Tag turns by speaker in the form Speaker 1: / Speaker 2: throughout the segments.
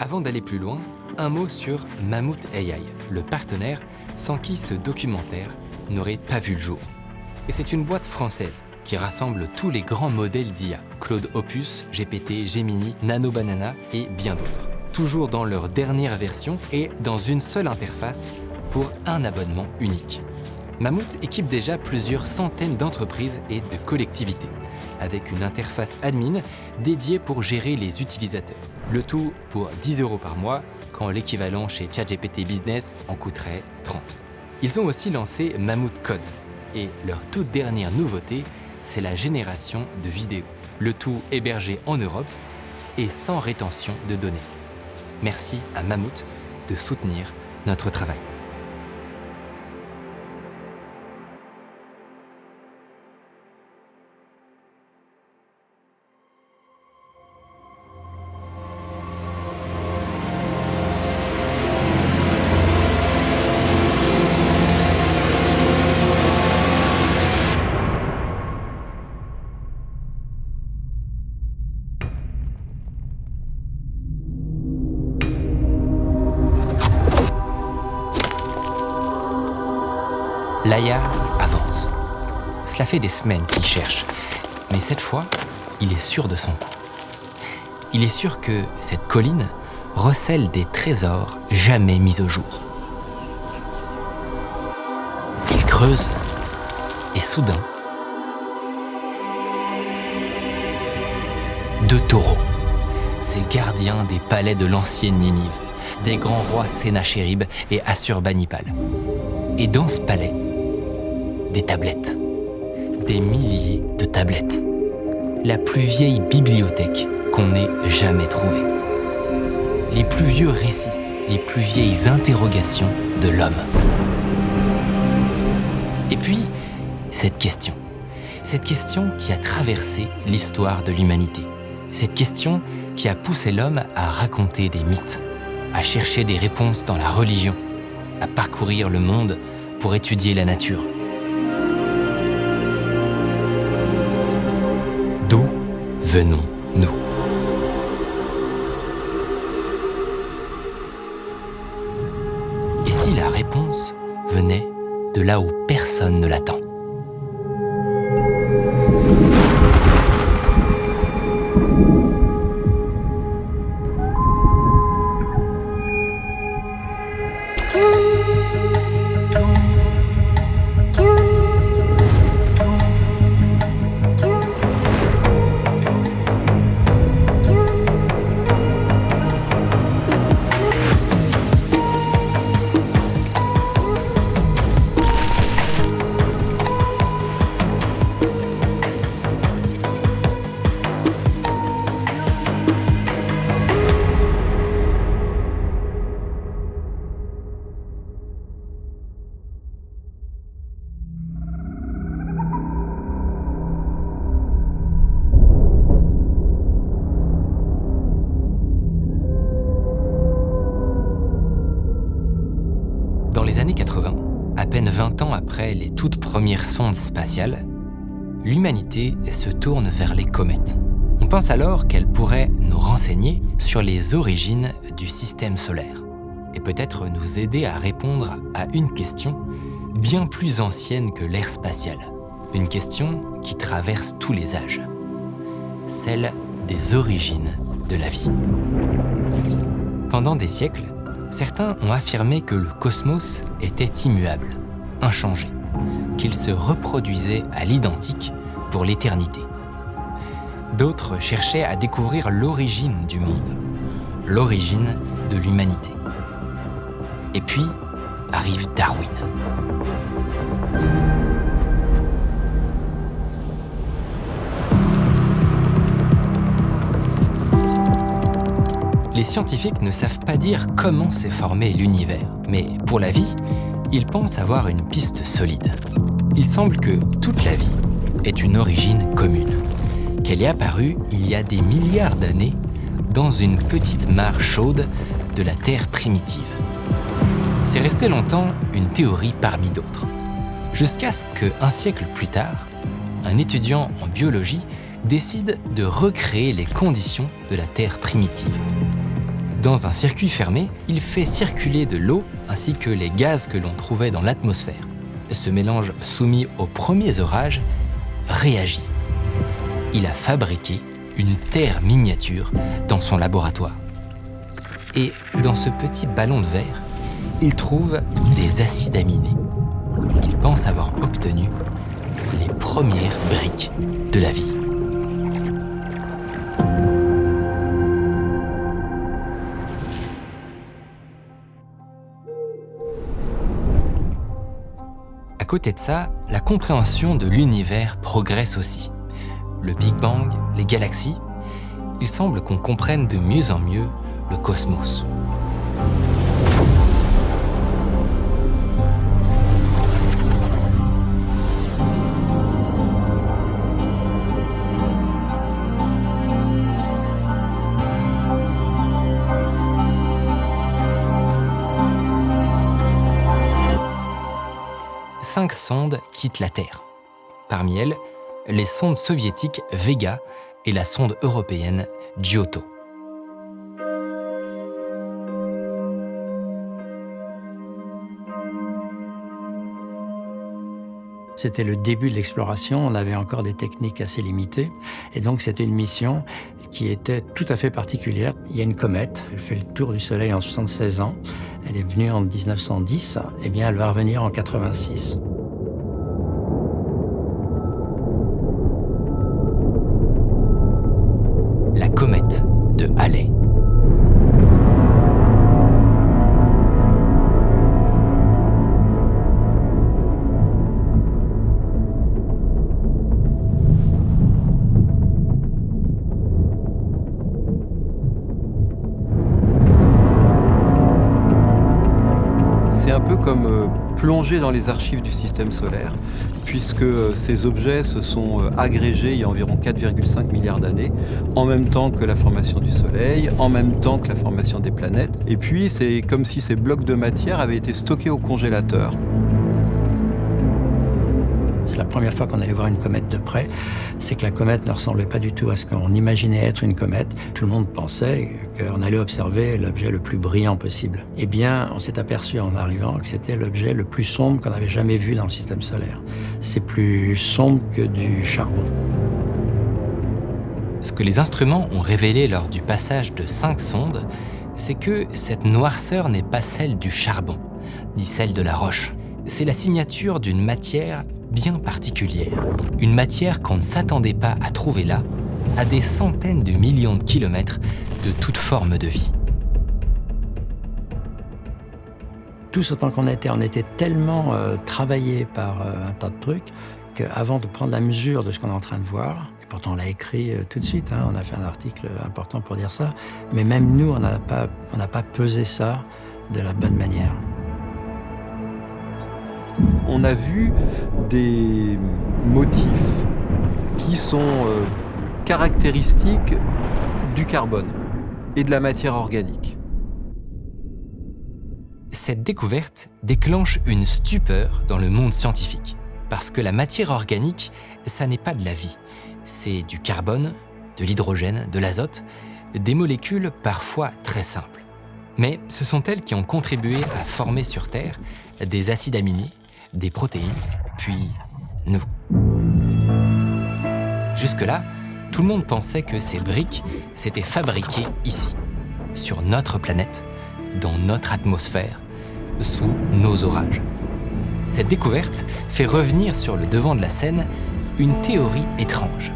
Speaker 1: Avant d'aller plus loin, un mot sur Mammut AI, le partenaire sans qui ce documentaire n'aurait pas vu le jour. Et c'est une boîte française qui rassemble tous les grands modèles d'IA, Claude Opus, GPT, Gemini, Nano Banana et bien d'autres. Toujours dans leur dernière version et dans une seule interface pour un abonnement unique. Mammut équipe déjà plusieurs centaines d'entreprises et de collectivités, avec une interface admin dédiée pour gérer les utilisateurs. Le tout pour 10 € par mois, quand l'équivalent chez ChatGPT Business en coûterait 30. Ils ont aussi lancé Mammut Code, et leur toute dernière nouveauté, c'est la génération de vidéos. Le tout hébergé en Europe et sans rétention de données. Merci à Mammut de soutenir notre travail. Layard avance. Cela fait des semaines qu'il cherche, mais cette fois, il est sûr de son coup. Il est sûr que cette colline recèle des trésors jamais mis au jour. Il creuse, et soudain, 2 taureaux, ces gardiens des palais de l'ancienne Ninive, des grands rois Sénachérib et Assurbanipal. Et dans ce palais, des tablettes, des milliers de tablettes. La plus vieille bibliothèque qu'on ait jamais trouvée. Les plus vieux récits, les plus vieilles interrogations de l'homme. Et puis, cette question qui a traversé l'histoire de l'humanité. Cette question qui a poussé l'homme à raconter des mythes, à chercher des réponses dans la religion, à parcourir le monde pour étudier la nature. D'où venons-nous ? Et si la réponse venait de là où personne ne l'attend ? Dans les années 80, à peine 20 ans après les toutes premières sondes spatiales, l'humanité se tourne vers les comètes. On pense alors qu'elles pourraient nous renseigner sur les origines du système solaire et peut-être nous aider à répondre à une question bien plus ancienne que l'ère spatiale. Une question qui traverse tous les âges. Celle des origines de la vie. Pendant des siècles, certains ont affirmé que le cosmos était immuable, inchangé, qu'il se reproduisait à l'identique pour l'éternité. D'autres cherchaient à découvrir l'origine du monde, l'origine de l'humanité. Et puis arrive Darwin. Les scientifiques ne savent pas dire comment s'est formé l'univers, mais pour la vie, ils pensent avoir une piste solide. Il semble que toute la vie ait une origine commune, qu'elle est apparue il y a des milliards d'années dans une petite mare chaude de la Terre primitive. C'est resté longtemps une théorie parmi d'autres, jusqu'à ce qu'un siècle plus tard, un étudiant en biologie décide de recréer les conditions de la Terre primitive. Dans un circuit fermé, il fait circuler de l'eau ainsi que les gaz que l'on trouvait dans l'atmosphère. Ce mélange soumis aux premiers orages réagit. Il a fabriqué une Terre miniature dans son laboratoire. Et dans ce petit ballon de verre, il trouve des acides aminés. Il pense avoir obtenu les premières briques de la vie. À côté de ça, la compréhension de l'univers progresse aussi. Le Big Bang, les galaxies, il semble qu'on comprenne de mieux en mieux le cosmos. Cinq sondes quittent la Terre. Parmi elles, les sondes soviétiques Vega et la sonde européenne Giotto.
Speaker 2: C'était le début de l'exploration, on avait encore des techniques assez limitées. Et donc c'était une mission qui était tout à fait particulière. Il y a une comète, elle fait le tour du Soleil en 76 ans. Elle est venue en 1910, et bien elle va revenir en 86.
Speaker 1: La comète de Halley.
Speaker 3: C'est un peu comme plonger dans les archives du système solaire, puisque ces objets se sont agrégés il y a environ 4,5 milliards d'années, en même temps que la formation du Soleil, en même temps que la formation des planètes. Et puis c'est comme si ces blocs de matière avaient été stockés au congélateur.
Speaker 2: C'est la première fois qu'on allait voir une comète de près. C'est que la comète ne ressemblait pas du tout à ce qu'on imaginait être une comète. Tout le monde pensait qu'on allait observer l'objet le plus brillant possible. Eh bien, on s'est aperçu en arrivant que c'était l'objet le plus sombre qu'on avait jamais vu dans le système solaire. C'est plus sombre que du charbon.
Speaker 1: Ce que les instruments ont révélé lors du passage de 5 sondes, c'est que cette noirceur n'est pas celle du charbon, ni celle de la roche. C'est la signature d'une matière bien particulière. Une matière qu'on ne s'attendait pas à trouver là, à des centaines de millions de kilomètres de toute forme de vie.
Speaker 2: Tous autant qu'on était, on était tellement travaillés par un tas de trucs qu'avant de prendre la mesure de ce qu'on est en train de voir, et pourtant on l'a écrit tout de suite, on a fait un article important pour dire ça, mais même nous, on n'a pas pesé ça de la bonne manière.
Speaker 3: On a vu des motifs qui sont caractéristiques du carbone et de la matière organique.
Speaker 1: Cette découverte déclenche une stupeur dans le monde scientifique. Parce que la matière organique, ça n'est pas de la vie. C'est du carbone, de l'hydrogène, de l'azote, des molécules parfois très simples. Mais ce sont elles qui ont contribué à former sur Terre des acides aminés, des protéines, puis nous. Jusque-là, tout le monde pensait que ces briques s'étaient fabriquées ici, sur notre planète, dans notre atmosphère, sous nos orages. Cette découverte fait revenir sur le devant de la scène une théorie étrange.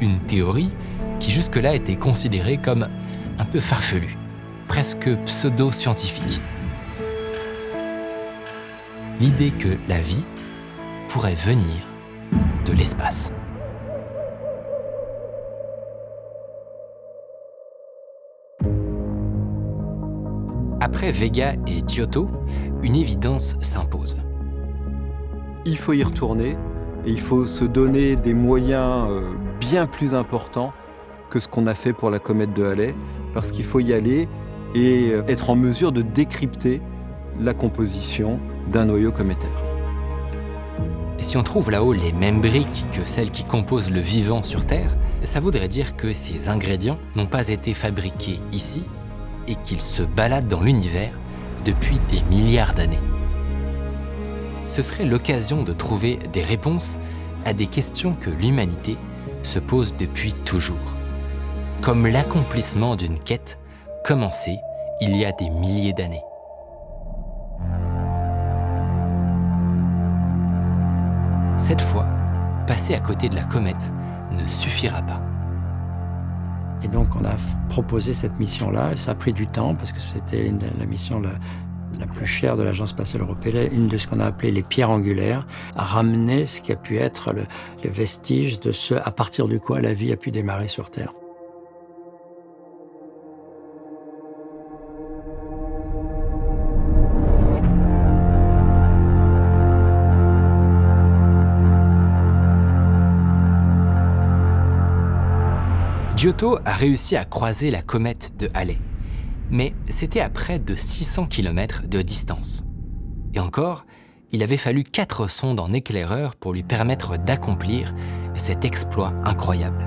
Speaker 1: Une théorie qui jusque-là était considérée comme un peu farfelue, presque pseudo-scientifique. L'idée que la vie pourrait venir de l'espace. Après Vega et Giotto, une évidence s'impose.
Speaker 3: Il faut y retourner et il faut se donner des moyens bien plus importants que ce qu'on a fait pour la comète de Halley, parce qu'il faut y aller et être en mesure de décrypter la composition d'un noyau cométaire.
Speaker 1: Si on trouve là-haut les mêmes briques que celles qui composent le vivant sur Terre, ça voudrait dire que ces ingrédients n'ont pas été fabriqués ici, et qu'il se balade dans l'univers depuis des milliards d'années. Ce serait l'occasion de trouver des réponses à des questions que l'humanité se pose depuis toujours, comme l'accomplissement d'une quête commencée il y a des milliers d'années. Cette fois, passer à côté de la comète ne suffira pas.
Speaker 2: Et donc on a proposé cette mission-là, et ça a pris du temps parce que c'était la mission la plus chère de l'Agence spatiale européenne, une de ce qu'on a appelé les pierres angulaires, à ramener ce qui a pu être les vestiges de ce à partir du quoi la vie a pu démarrer sur Terre.
Speaker 1: Giotto a réussi à croiser la comète de Halley, mais c'était à près de 600 km de distance. Et encore, il avait fallu 4 sondes en éclaireur pour lui permettre d'accomplir cet exploit incroyable.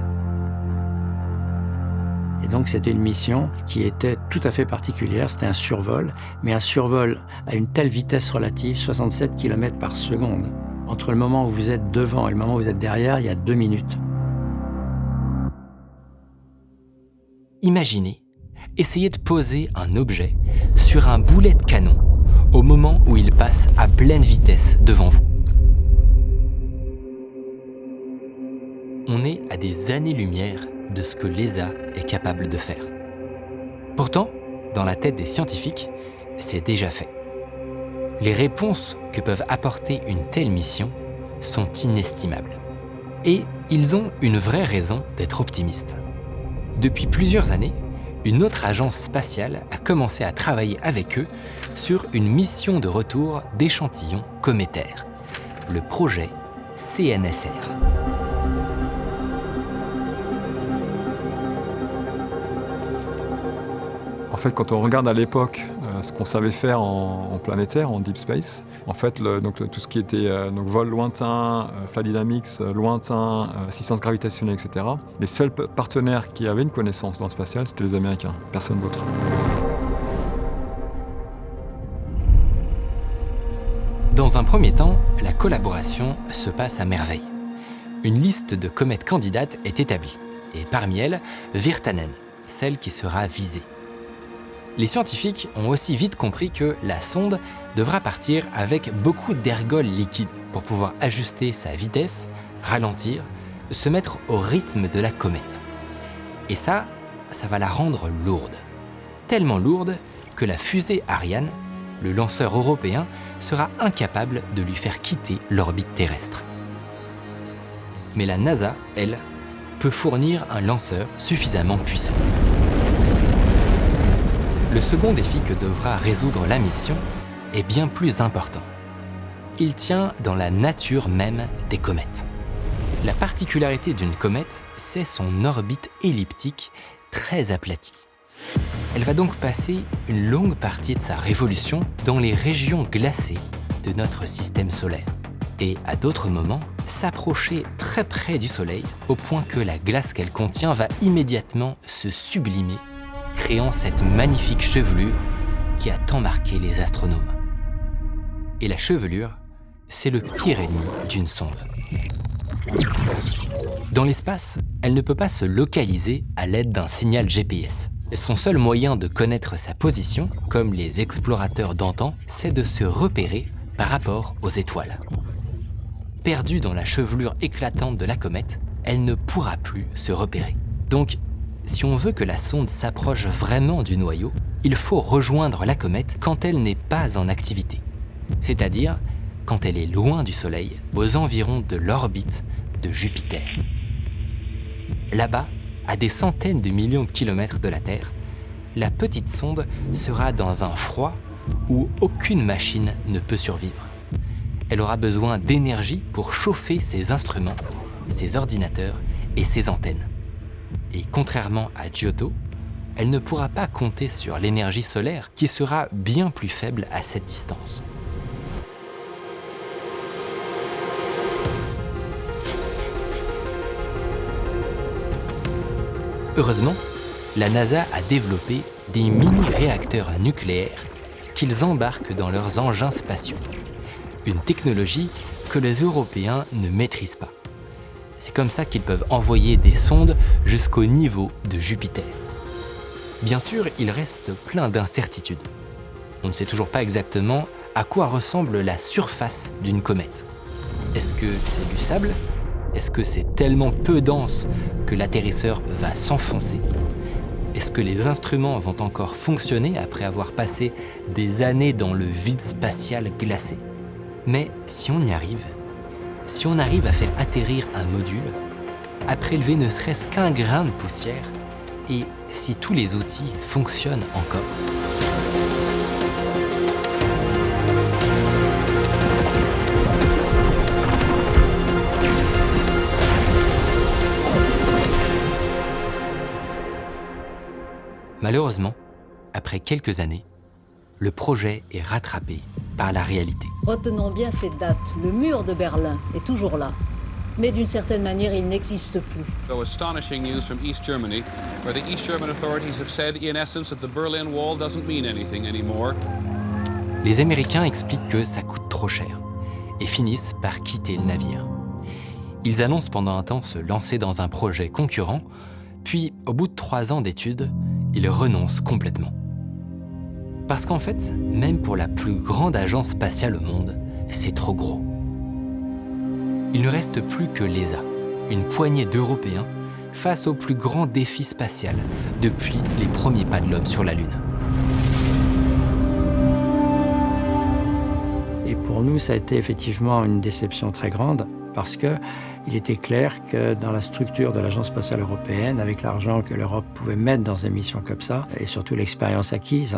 Speaker 2: Et donc c'était une mission qui était tout à fait particulière, c'était un survol, mais un survol à une telle vitesse relative, 67 km par seconde. Entre le moment où vous êtes devant et le moment où vous êtes derrière, il y a 2 minutes.
Speaker 1: Imaginez, essayez de poser un objet sur un boulet de canon au moment où il passe à pleine vitesse devant vous. On est à des années-lumière de ce que l'ESA est capable de faire. Pourtant, dans la tête des scientifiques, c'est déjà fait. Les réponses que peuvent apporter une telle mission sont inestimables. Et ils ont une vraie raison d'être optimistes. Depuis plusieurs années, une autre agence spatiale a commencé à travailler avec eux sur une mission de retour d'échantillons cométaires, le projet CNSR.
Speaker 4: En fait, quand on regarde à l'époque ce qu'on savait faire en planétaire, en deep space, en fait, tout ce qui était vol lointain, flight dynamics lointain, assistance gravitationnelle, etc., les seuls partenaires qui avaient une connaissance dans le spatial, c'était les Américains, personne d'autre.
Speaker 1: Dans un premier temps, la collaboration se passe à merveille. Une liste de comètes candidates est établie, et parmi elles, Virtanen, celle qui sera visée. Les scientifiques ont aussi vite compris que la sonde devra partir avec beaucoup d'ergols liquides pour pouvoir ajuster sa vitesse, ralentir, se mettre au rythme de la comète. Et ça va la rendre lourde. Tellement lourde que la fusée Ariane, le lanceur européen, sera incapable de lui faire quitter l'orbite terrestre. Mais la NASA, elle, peut fournir un lanceur suffisamment puissant. Le second défi que devra résoudre la mission est bien plus important. Il tient dans la nature même des comètes. La particularité d'une comète, c'est son orbite elliptique très aplatie. Elle va donc passer une longue partie de sa révolution dans les régions glacées de notre système solaire. Et à d'autres moments, s'approcher très près du Soleil au point que la glace qu'elle contient va immédiatement se sublimer, créant cette magnifique chevelure qui a tant marqué les astronomes. Et la chevelure, c'est le pire ennemi d'une sonde. Dans l'espace, elle ne peut pas se localiser à l'aide d'un signal GPS. Son seul moyen de connaître sa position, comme les explorateurs d'antan, c'est de se repérer par rapport aux étoiles. Perdue dans la chevelure éclatante de la comète, elle ne pourra plus se repérer. Donc, si on veut que la sonde s'approche vraiment du noyau, il faut rejoindre la comète quand elle n'est pas en activité, c'est-à-dire quand elle est loin du Soleil, aux environs de l'orbite de Jupiter. Là-bas, à des centaines de millions de kilomètres de la Terre, la petite sonde sera dans un froid où aucune machine ne peut survivre. Elle aura besoin d'énergie pour chauffer ses instruments, ses ordinateurs et ses antennes. Et contrairement à Giotto, elle ne pourra pas compter sur l'énergie solaire qui sera bien plus faible à cette distance. Heureusement, la NASA a développé des mini-réacteurs nucléaires qu'ils embarquent dans leurs engins spatiaux. Une technologie que les Européens ne maîtrisent pas. C'est comme ça qu'ils peuvent envoyer des sondes jusqu'au niveau de Jupiter. Bien sûr, il reste plein d'incertitudes. On ne sait toujours pas exactement à quoi ressemble la surface d'une comète. Est-ce que c'est du sable ? Est-ce que c'est tellement peu dense que l'atterrisseur va s'enfoncer ? Est-ce que les instruments vont encore fonctionner après avoir passé des années dans le vide spatial glacé ? Mais si on y arrive, si on arrive à faire atterrir un module, à prélever ne serait-ce qu'un grain de poussière, et si tous les outils fonctionnent encore ? Malheureusement, après quelques années, le projet est rattrapé par la réalité.
Speaker 5: Retenons bien ces dates. Le mur de Berlin est toujours là. Mais d'une certaine manière, il n'existe plus.
Speaker 6: Though astonishing news from East Germany, where the East German authorities have said, in essence, that the Berlin Wall doesn't mean anything anymore.
Speaker 1: Les Américains expliquent que ça coûte trop cher et finissent par quitter le navire. Ils annoncent pendant un temps se lancer dans un projet concurrent, puis, au bout de 3 ans d'études, ils renoncent complètement. Parce qu'en fait, même pour la plus grande agence spatiale au monde, c'est trop gros. Il ne reste plus que l'ESA, une poignée d'Européens, face au plus grand défi spatial depuis les premiers pas de l'homme sur la Lune.
Speaker 2: Et pour nous, ça a été effectivement une déception très grande, parce qu'il était clair que dans la structure de l'Agence spatiale européenne, avec l'argent que l'Europe pouvait mettre dans des missions comme ça, et surtout l'expérience acquise,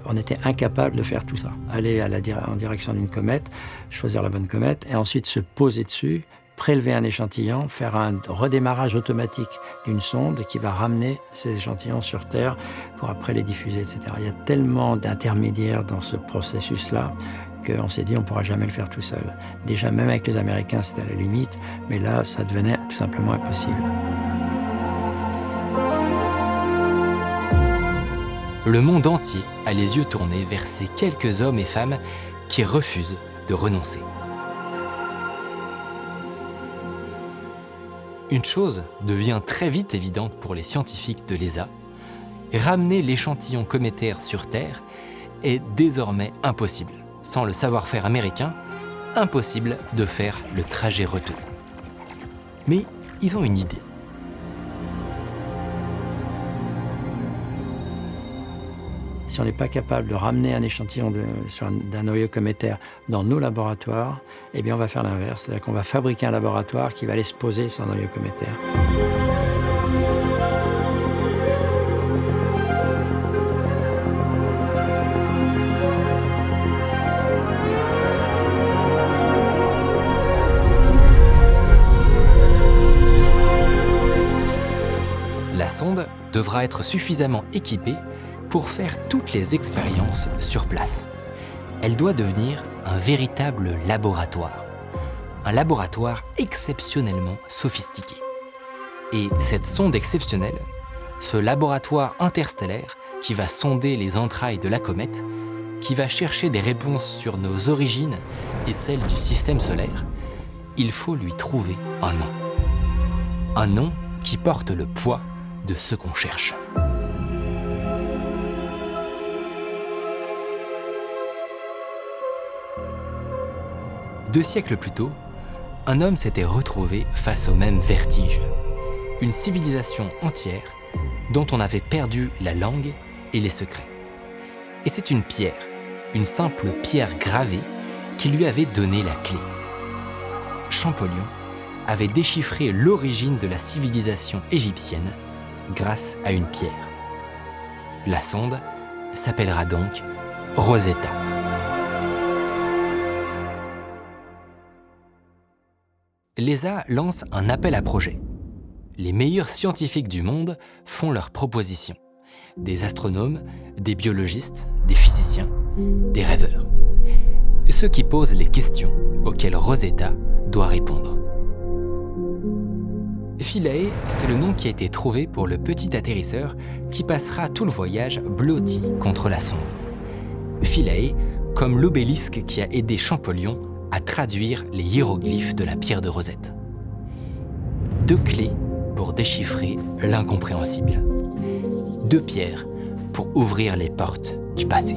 Speaker 2: on était incapable de faire tout ça. Aller en direction d'une comète, choisir la bonne comète, et ensuite se poser dessus, prélever un échantillon, faire un redémarrage automatique d'une sonde qui va ramener ces échantillons sur Terre pour après les diffuser, etc. Il y a tellement d'intermédiaires dans ce processus-là qu'on s'est dit on ne pourra jamais le faire tout seul. Déjà, même avec les Américains, c'était à la limite, mais là, ça devenait tout simplement impossible.
Speaker 1: Le monde entier a les yeux tournés vers ces quelques hommes et femmes qui refusent de renoncer. Une chose devient très vite évidente pour les scientifiques de l'ESA. Ramener l'échantillon cométaire sur Terre est désormais impossible. Sans le savoir-faire américain, impossible de faire le trajet retour. Mais ils ont une idée.
Speaker 2: Si on n'est pas capable de ramener un échantillon d'un noyau cométaire dans nos laboratoires, eh bien on va faire l'inverse. C'est-à-dire qu'on va fabriquer un laboratoire qui va aller se poser sur un noyau cométaire.
Speaker 1: La sonde devra être suffisamment équipée pour faire toutes les expériences sur place. Elle doit devenir un véritable laboratoire. Un laboratoire exceptionnellement sophistiqué. Et cette sonde exceptionnelle, ce laboratoire interstellaire qui va sonder les entrailles de la comète, qui va chercher des réponses sur nos origines et celles du système solaire, il faut lui trouver un nom. Un nom qui porte le poids de ce qu'on cherche. Deux siècles plus tôt, un homme s'était retrouvé face au même vertige. Une civilisation entière dont on avait perdu la langue et les secrets. Et c'est une pierre, une simple pierre gravée, qui lui avait donné la clé. Champollion avait déchiffré l'origine de la civilisation égyptienne grâce à une pierre. La sonde s'appellera donc Rosetta. L'ESA lance un appel à projets. Les meilleurs scientifiques du monde font leurs propositions. Des astronomes, des biologistes, des physiciens, des rêveurs. Ceux qui posent les questions auxquelles Rosetta doit répondre. Philae, c'est le nom qui a été trouvé pour le petit atterrisseur qui passera tout le voyage blotti contre la sonde. Philae, comme l'obélisque qui a aidé Champollion à traduire les hiéroglyphes de la pierre de Rosette. 2 clés pour déchiffrer l'incompréhensible. 2 pierres pour ouvrir les portes du passé.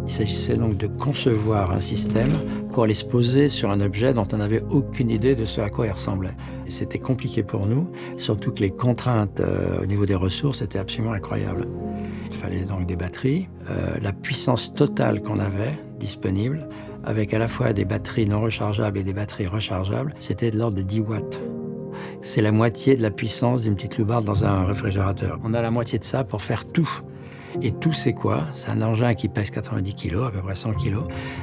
Speaker 2: Il s'agissait donc de concevoir un système pour aller se poser sur un objet dont on n'avait aucune idée de ce à quoi il ressemblait. Et c'était compliqué pour nous, surtout que les contraintes au niveau des ressources étaient absolument incroyables. Il fallait donc des batteries, la puissance totale qu'on avait disponible, avec à la fois des batteries non rechargeables et des batteries rechargeables, c'était de l'ordre de 10 watts. C'est la moitié de la puissance d'une petite loubarde dans un réfrigérateur. On a la moitié de ça pour faire tout. Et tout, c'est quoi? C'est un engin qui pèse 90 kg, à peu près 100 kg.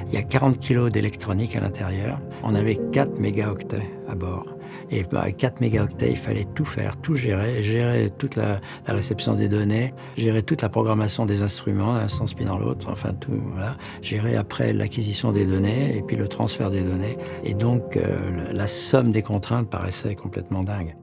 Speaker 2: Il y a 40 kg d'électronique à l'intérieur. On avait 4 mégaoctets à bord. Et avec 4 mégaoctets, il fallait tout faire, tout gérer toute la réception des données, gérer toute la programmation des instruments, d'un sens puis dans l'autre, enfin tout, voilà. Gérer après l'acquisition des données et puis le transfert des données. Et donc, la somme des contraintes paraissait complètement dingue.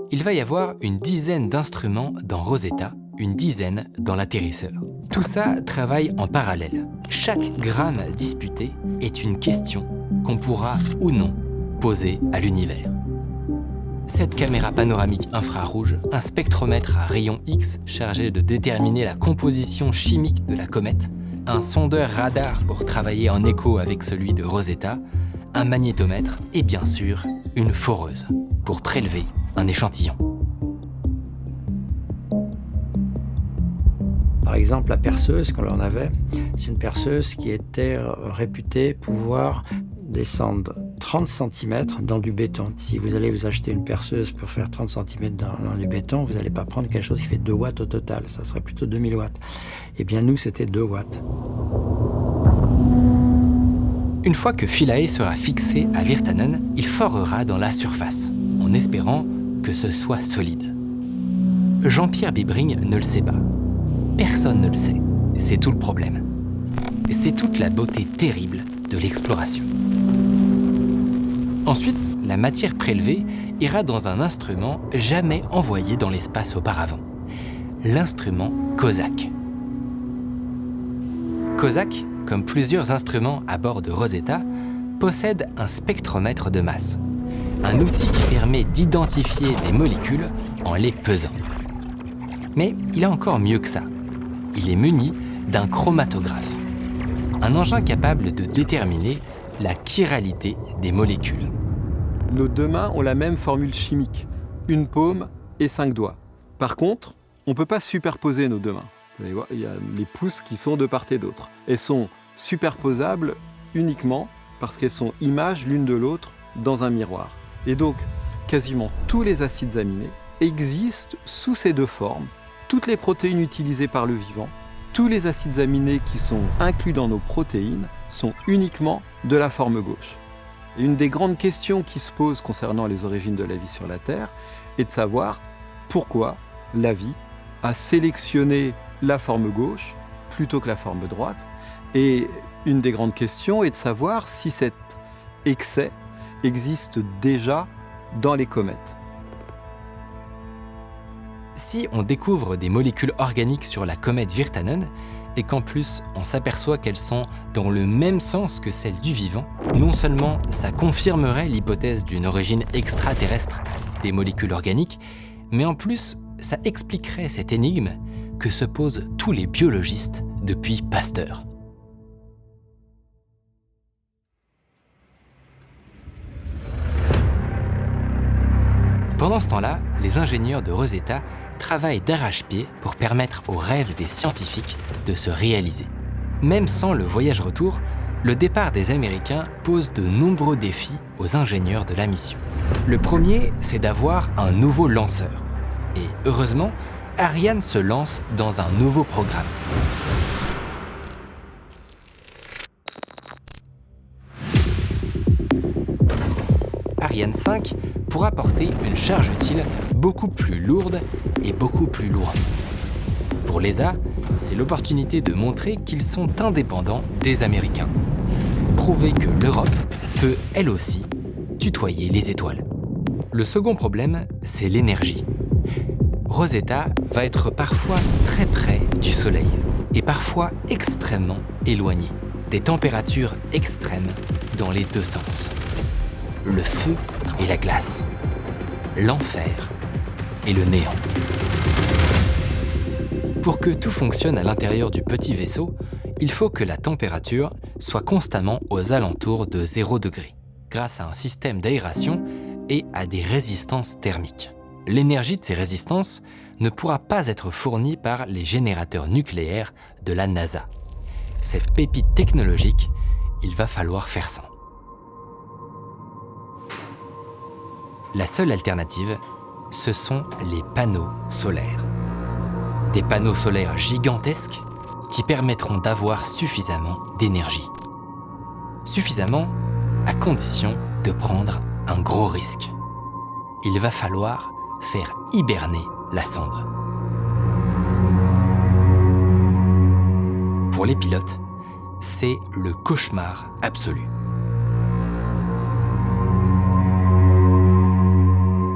Speaker 1: Il va y avoir une dizaine d'instruments dans Rosetta, une dizaine dans l'atterrisseur. Tout ça travaille en parallèle. Chaque gramme disputé est une question qu'on pourra ou non poser à l'univers. Cette caméra panoramique infrarouge, un spectromètre à rayons X chargé de déterminer la composition chimique de la comète, un sondeur radar pour travailler en écho avec celui de Rosetta, un magnétomètre et bien sûr une foreuse pour prélever un échantillon.
Speaker 2: Par exemple, la perceuse que l'on avait, c'est une perceuse qui était réputée pouvoir descendre 30 cm dans du béton. Si vous allez vous acheter une perceuse pour faire 30 cm dans du béton, vous n'allez pas prendre quelque chose qui fait 2 watts au total, ça serait plutôt 2000 watts. Eh bien nous, c'était 2 watts.
Speaker 1: Une fois que Philae sera fixé à Virtanen, il forera dans la surface, en espérant que ce soit solide. Jean-Pierre Bibring ne le sait pas. Personne ne le sait. C'est tout le problème. C'est toute la beauté terrible de l'exploration. Ensuite, la matière prélevée ira dans un instrument jamais envoyé dans l'espace auparavant. L'instrument COSAC. COSAC, comme plusieurs instruments à bord de Rosetta, possède un spectromètre de masse. Un outil qui permet d'identifier des molécules en les pesant. Mais il a encore mieux que ça. Il est muni d'un chromatographe, un engin capable de déterminer la chiralité des molécules.
Speaker 3: Nos 2 mains ont la même formule chimique, une paume et 5 doigts. Par contre, on ne peut pas superposer nos 2 mains. Vous allez voir, il y a les pouces qui sont de part et d'autre. Elles sont superposables uniquement parce qu'elles sont images l'une de l'autre dans un miroir. Et donc, quasiment tous les acides aminés existent sous ces 2 formes. Toutes les protéines utilisées par le vivant, tous les acides aminés qui sont inclus dans nos protéines sont uniquement de la forme gauche. Et une des grandes questions qui se posent concernant les origines de la vie sur la Terre est de savoir pourquoi la vie a sélectionné la forme gauche plutôt que la forme droite. Et une des grandes questions est de savoir si cet excès existe déjà dans les comètes.
Speaker 1: Si on découvre des molécules organiques sur la comète Virtanen, et qu'en plus on s'aperçoit qu'elles sont dans le même sens que celles du vivant, non seulement ça confirmerait l'hypothèse d'une origine extraterrestre des molécules organiques, mais en plus ça expliquerait cette énigme que se posent tous les biologistes depuis Pasteur. Pendant ce temps-là, les ingénieurs de Rosetta travaillent d'arrache-pied pour permettre aux rêves des scientifiques de se réaliser. Même sans le voyage retour, le départ des Américains pose de nombreux défis aux ingénieurs de la mission. Le premier, c'est d'avoir un nouveau lanceur. Et heureusement, Ariane se lance dans un nouveau programme. Ariane 5 pourra porter une charge utile beaucoup plus lourde et beaucoup plus loin. Pour l'ESA, c'est l'opportunité de montrer qu'ils sont indépendants des Américains. Prouver que l'Europe peut, elle aussi, tutoyer les étoiles. Le second problème, c'est l'énergie. Rosetta va être parfois très près du Soleil et parfois extrêmement éloignée. Des températures extrêmes dans les deux sens. Le feu et la glace. L'enfer et le néant. Pour que tout fonctionne à l'intérieur du petit vaisseau, il faut que la température soit constamment aux alentours de 0 degré, grâce à un système d'aération et à des résistances thermiques. L'énergie de ces résistances ne pourra pas être fournie par les générateurs nucléaires de la NASA. Cette pépite technologique, il va falloir faire sans. La seule alternative, ce sont les panneaux solaires. Des panneaux solaires gigantesques qui permettront d'avoir suffisamment d'énergie. Suffisamment à condition de prendre un gros risque. Il va falloir faire hiberner la sonde. Pour les pilotes, c'est le cauchemar absolu.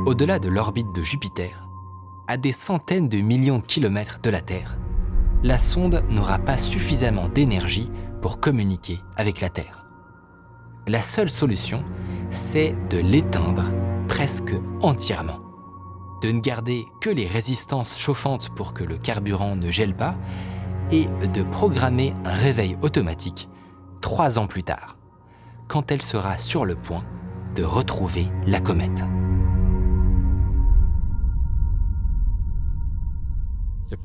Speaker 1: Au-delà de l'orbite de Jupiter, à des centaines de millions de kilomètres de la Terre, la sonde n'aura pas suffisamment d'énergie pour communiquer avec la Terre. La seule solution, c'est de l'éteindre presque entièrement. De ne garder que les résistances chauffantes pour que le carburant ne gèle pas et de programmer un réveil automatique 3 ans plus tard, quand elle sera sur le point de retrouver la comète.
Speaker 4: Il y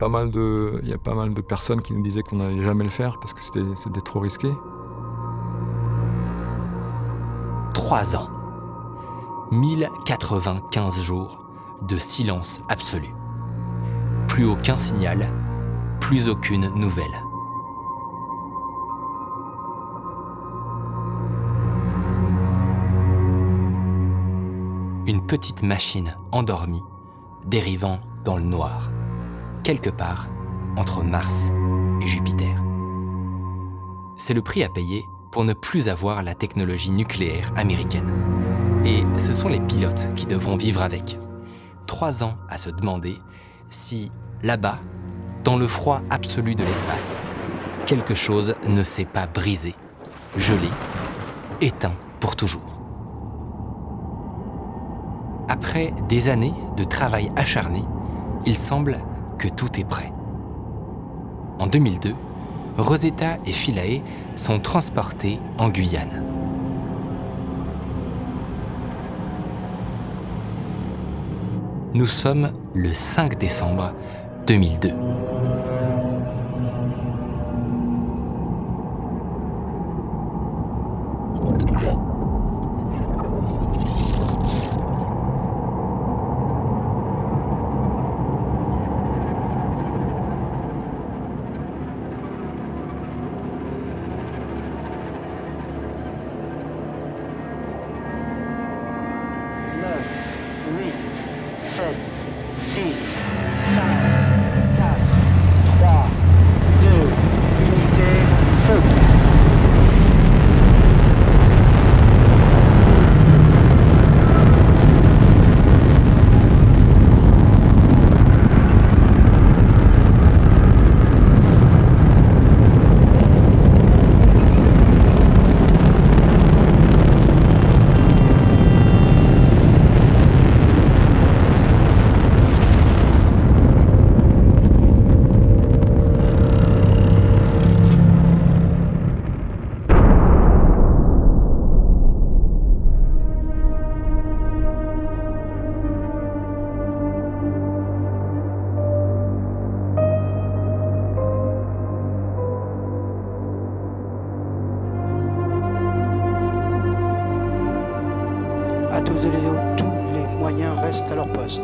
Speaker 4: a pas mal de personnes qui nous disaient qu'on n'allait jamais le faire parce que c'était trop risqué.
Speaker 1: 3 ans. 1095 jours de silence absolu. Plus aucun signal, plus aucune nouvelle. Une petite machine endormie, dérivant dans le noir, quelque part entre Mars et Jupiter. C'est le prix à payer pour ne plus avoir la technologie nucléaire américaine. Et ce sont les pilotes qui devront vivre avec. 3 ans à se demander si, là-bas, dans le froid absolu de l'espace, quelque chose ne s'est pas brisé, gelé, éteint pour toujours. Après des années de travail acharné, il semble que tout est prêt. En 2002, Rosetta et Philae sont transportés en Guyane. Nous sommes le 5 décembre 2002.
Speaker 7: À tous les moyens restent à leur poste.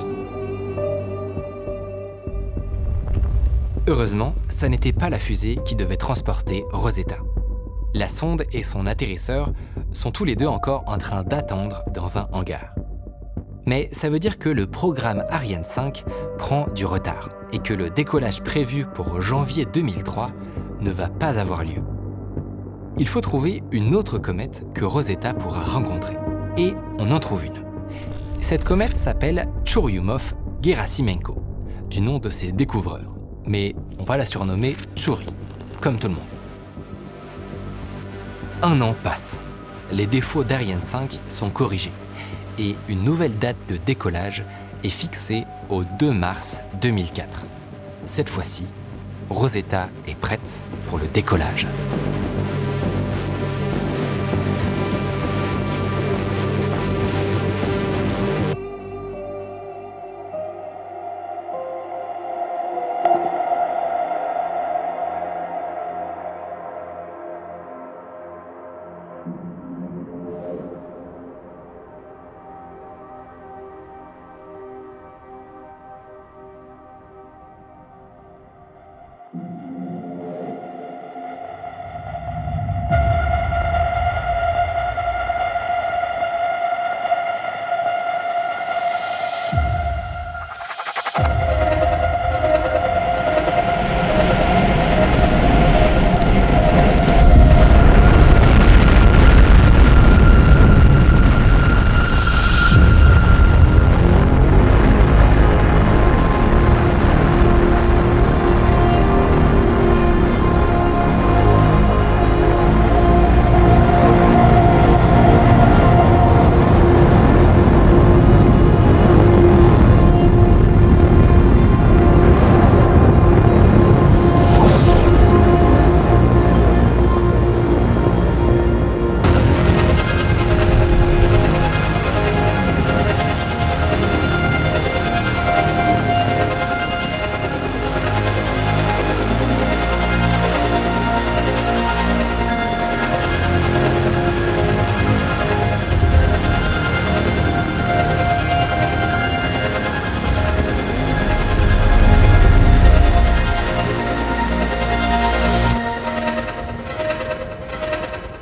Speaker 1: Heureusement, ça n'était pas la fusée qui devait transporter Rosetta. La sonde et son atterrisseur sont tous les deux encore en train d'attendre dans un hangar. Mais ça veut dire que le programme Ariane 5 prend du retard et que le décollage prévu pour janvier 2003 ne va pas avoir lieu. Il faut trouver une autre comète que Rosetta pourra rencontrer. Et on en trouve une. Cette comète s'appelle Churyumov-Gerasimenko, du nom de ses découvreurs. Mais on va la surnommer Chury, comme tout le monde. Un an passe. Les défauts d'Ariane 5 sont corrigés. Et une nouvelle date de décollage est fixée au 2 mars 2004. Cette fois-ci, Rosetta est prête pour le décollage.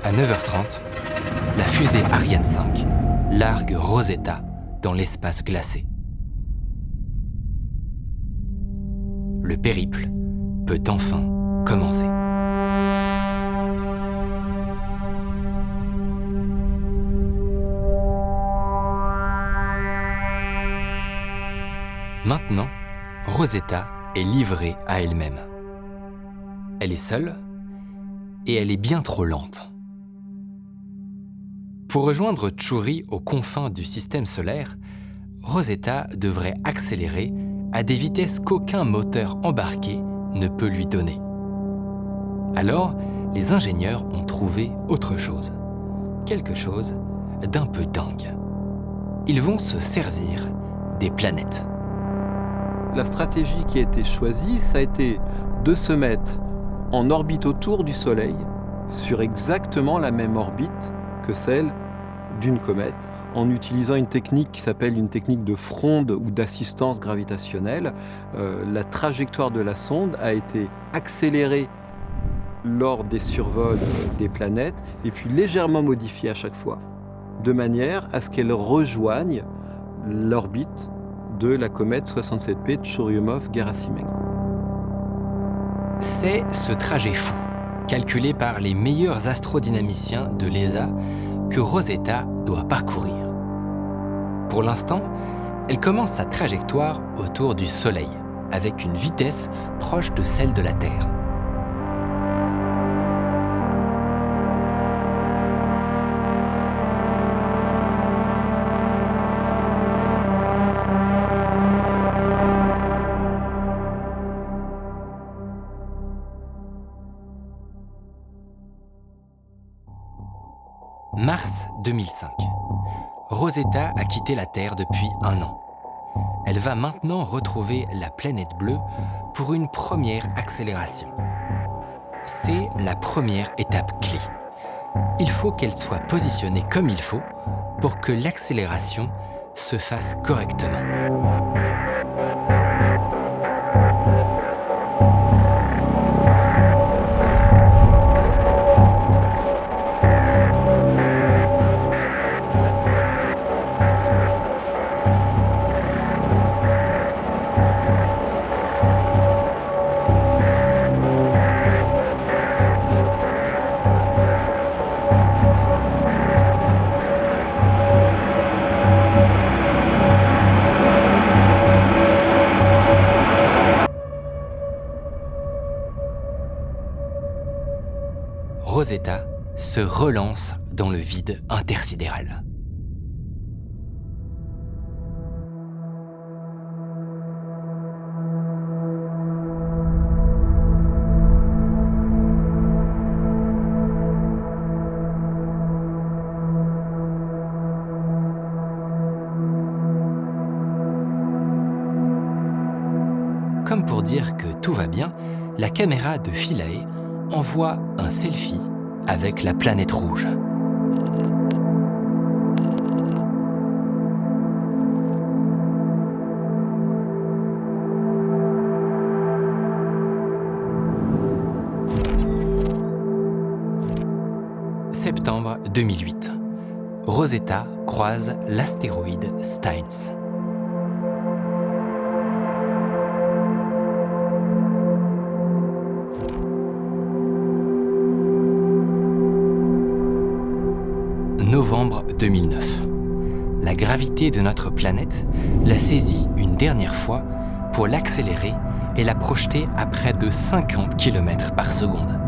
Speaker 1: À 9h30, la fusée Ariane 5 largue Rosetta dans l'espace glacé. Le périple peut enfin commencer. Maintenant, Rosetta est livrée à elle-même. Elle est seule et elle est bien trop lente. Pour rejoindre Chury aux confins du système solaire, Rosetta devrait accélérer à des vitesses qu'aucun moteur embarqué ne peut lui donner. Alors, les ingénieurs ont trouvé autre chose. Quelque chose d'un peu dingue. Ils vont se servir des planètes.
Speaker 3: La stratégie qui a été choisie, ça a été de se mettre en orbite autour du Soleil, sur exactement la même orbite que celle d'une comète, en utilisant une technique qui s'appelle une technique de fronde ou d'assistance gravitationnelle. La trajectoire de la sonde a été accélérée lors des survols des planètes et puis légèrement modifiée à chaque fois, de manière à ce qu'elle rejoigne l'orbite de la comète 67P Churyumov-Gerasimenko.
Speaker 1: C'est ce trajet fou, calculé par les meilleurs astrodynamiciens de l'ESA, que Rosetta doit parcourir. Pour l'instant, elle commence sa trajectoire autour du Soleil, avec une vitesse proche de celle de la Terre. Mars 2005. Rosetta a quitté la Terre depuis 1 an. Elle va maintenant retrouver la planète bleue pour une première accélération. C'est la première étape clé. Il faut qu'elle soit positionnée comme il faut pour que l'accélération se fasse correctement. Rosetta se relance dans le vide intersidéral. Comme pour dire que tout va bien, la caméra de Philae envoie un selfie avec la planète rouge. Septembre 2008. Rosetta croise l'astéroïde Stynes. Novembre 2009. La gravité de notre planète la saisit une dernière fois pour l'accélérer et la projeter à près de 50 km par seconde.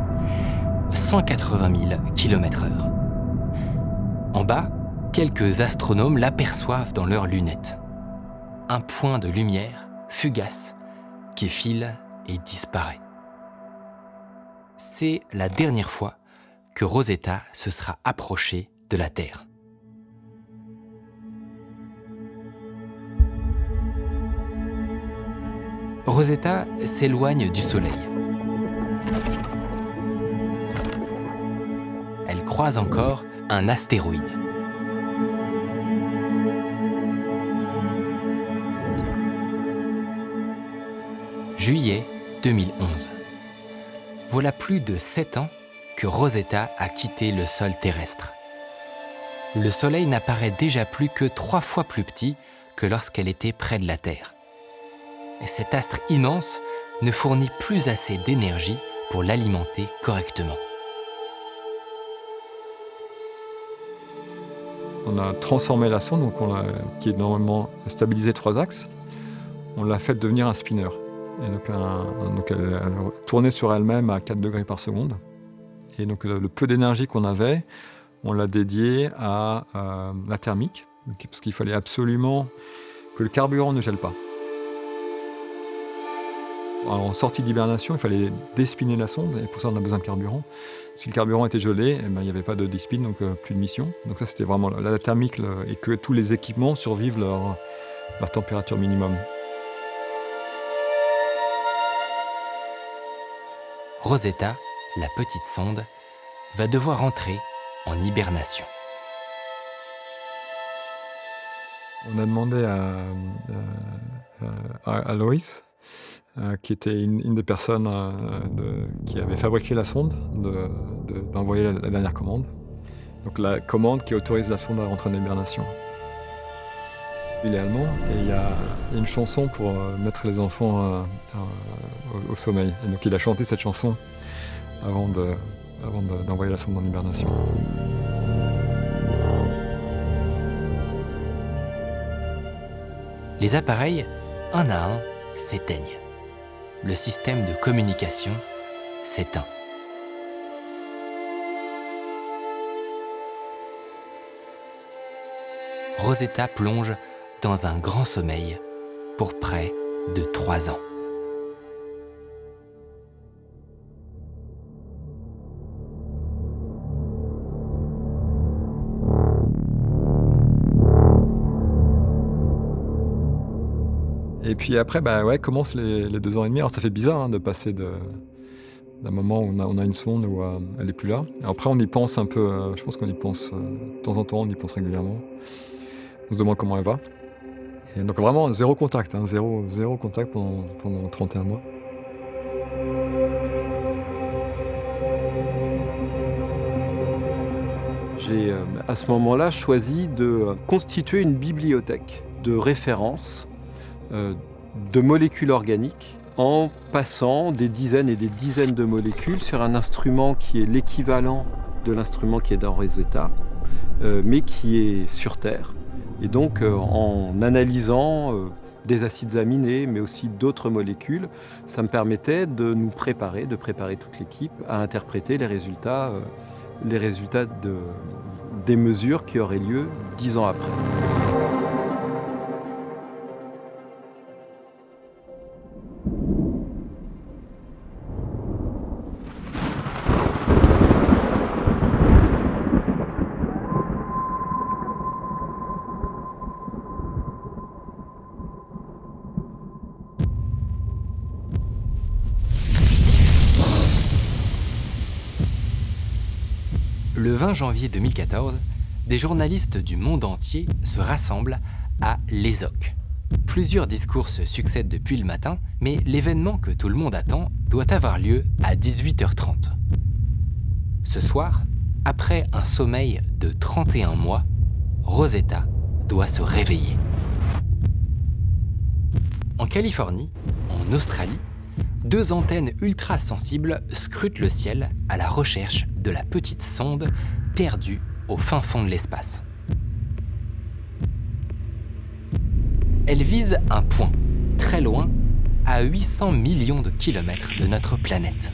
Speaker 1: 180 000 km/h. En bas, quelques astronomes l'aperçoivent dans leurs lunettes. Un point de lumière fugace qui file et disparaît. C'est la dernière fois que Rosetta se sera approchée de la Terre. Rosetta s'éloigne du Soleil. Elle croise encore un astéroïde. Juillet 2011. Voilà plus de 7 ans que Rosetta a quitté le sol terrestre. Le Soleil n'apparaît déjà plus que 3 fois plus petit que lorsqu'elle était près de la Terre. Et cet astre immense ne fournit plus assez d'énergie pour l'alimenter correctement.
Speaker 4: On a transformé la sonde, qui est normalement stabilisée 3 axes. On l'a fait devenir un spinner. Et donc elle a tourné sur elle-même à 4 degrés par seconde. Et donc le peu d'énergie qu'on avait, on l'a dédié à la thermique, parce qu'il fallait absolument que le carburant ne gèle pas. Alors, en sortie d'hibernation, il fallait déspinner la sonde, et pour ça on a besoin de carburant. Si le carburant était gelé, il n'y avait pas de despin, donc plus de mission. Donc ça c'était vraiment la thermique, et que tous les équipements survivent leur température minimum.
Speaker 1: Rosetta, la petite sonde, va devoir entrer en hibernation.
Speaker 4: On a demandé à Loïs, qui était une des personnes qui avait fabriqué la sonde, d'envoyer la dernière commande. Donc la commande qui autorise la sonde à rentrer en hibernation. Il est allemand et il y a une chanson pour mettre les enfants au sommeil. Et donc il a chanté cette chanson avant d'envoyer la sonde en hibernation.
Speaker 1: Les appareils, un à un, s'éteignent. Le système de communication s'éteint. Rosetta plonge dans un grand sommeil pour près de 3 ans.
Speaker 4: Et puis après, commencent les 2 ans et demi. Alors ça fait bizarre de passer d'un moment où on a une sonde où elle n'est plus là. Et après on y pense un peu, je pense qu'on y pense de temps en temps, on y pense régulièrement. On se demande comment elle va. Et donc vraiment zéro contact, zéro contact pendant 31 mois.
Speaker 3: J'ai à ce moment-là choisi de constituer une bibliothèque de références de molécules organiques en passant des dizaines et des dizaines de molécules sur un instrument qui est l'équivalent de l'instrument qui est dans Rosetta, mais qui est sur Terre. Et donc en analysant des acides aminés, mais aussi d'autres molécules. Ça me permettait de nous préparer, de préparer toute l'équipe à interpréter les résultats des mesures qui auraient lieu 10 ans après.
Speaker 1: Le 20 janvier 2014, des journalistes du monde entier se rassemblent à l'ESOC. Plusieurs discours se succèdent depuis le matin, mais l'événement que tout le monde attend doit avoir lieu à 18h30. Ce soir, après un sommeil de 31 mois, Rosetta doit se réveiller. En Californie, en Australie, 2 antennes ultra-sensibles scrutent le ciel à la recherche de la petite sonde perdue au fin fond de l'espace. Elle vise un point, très loin, à 800 millions de kilomètres de notre planète.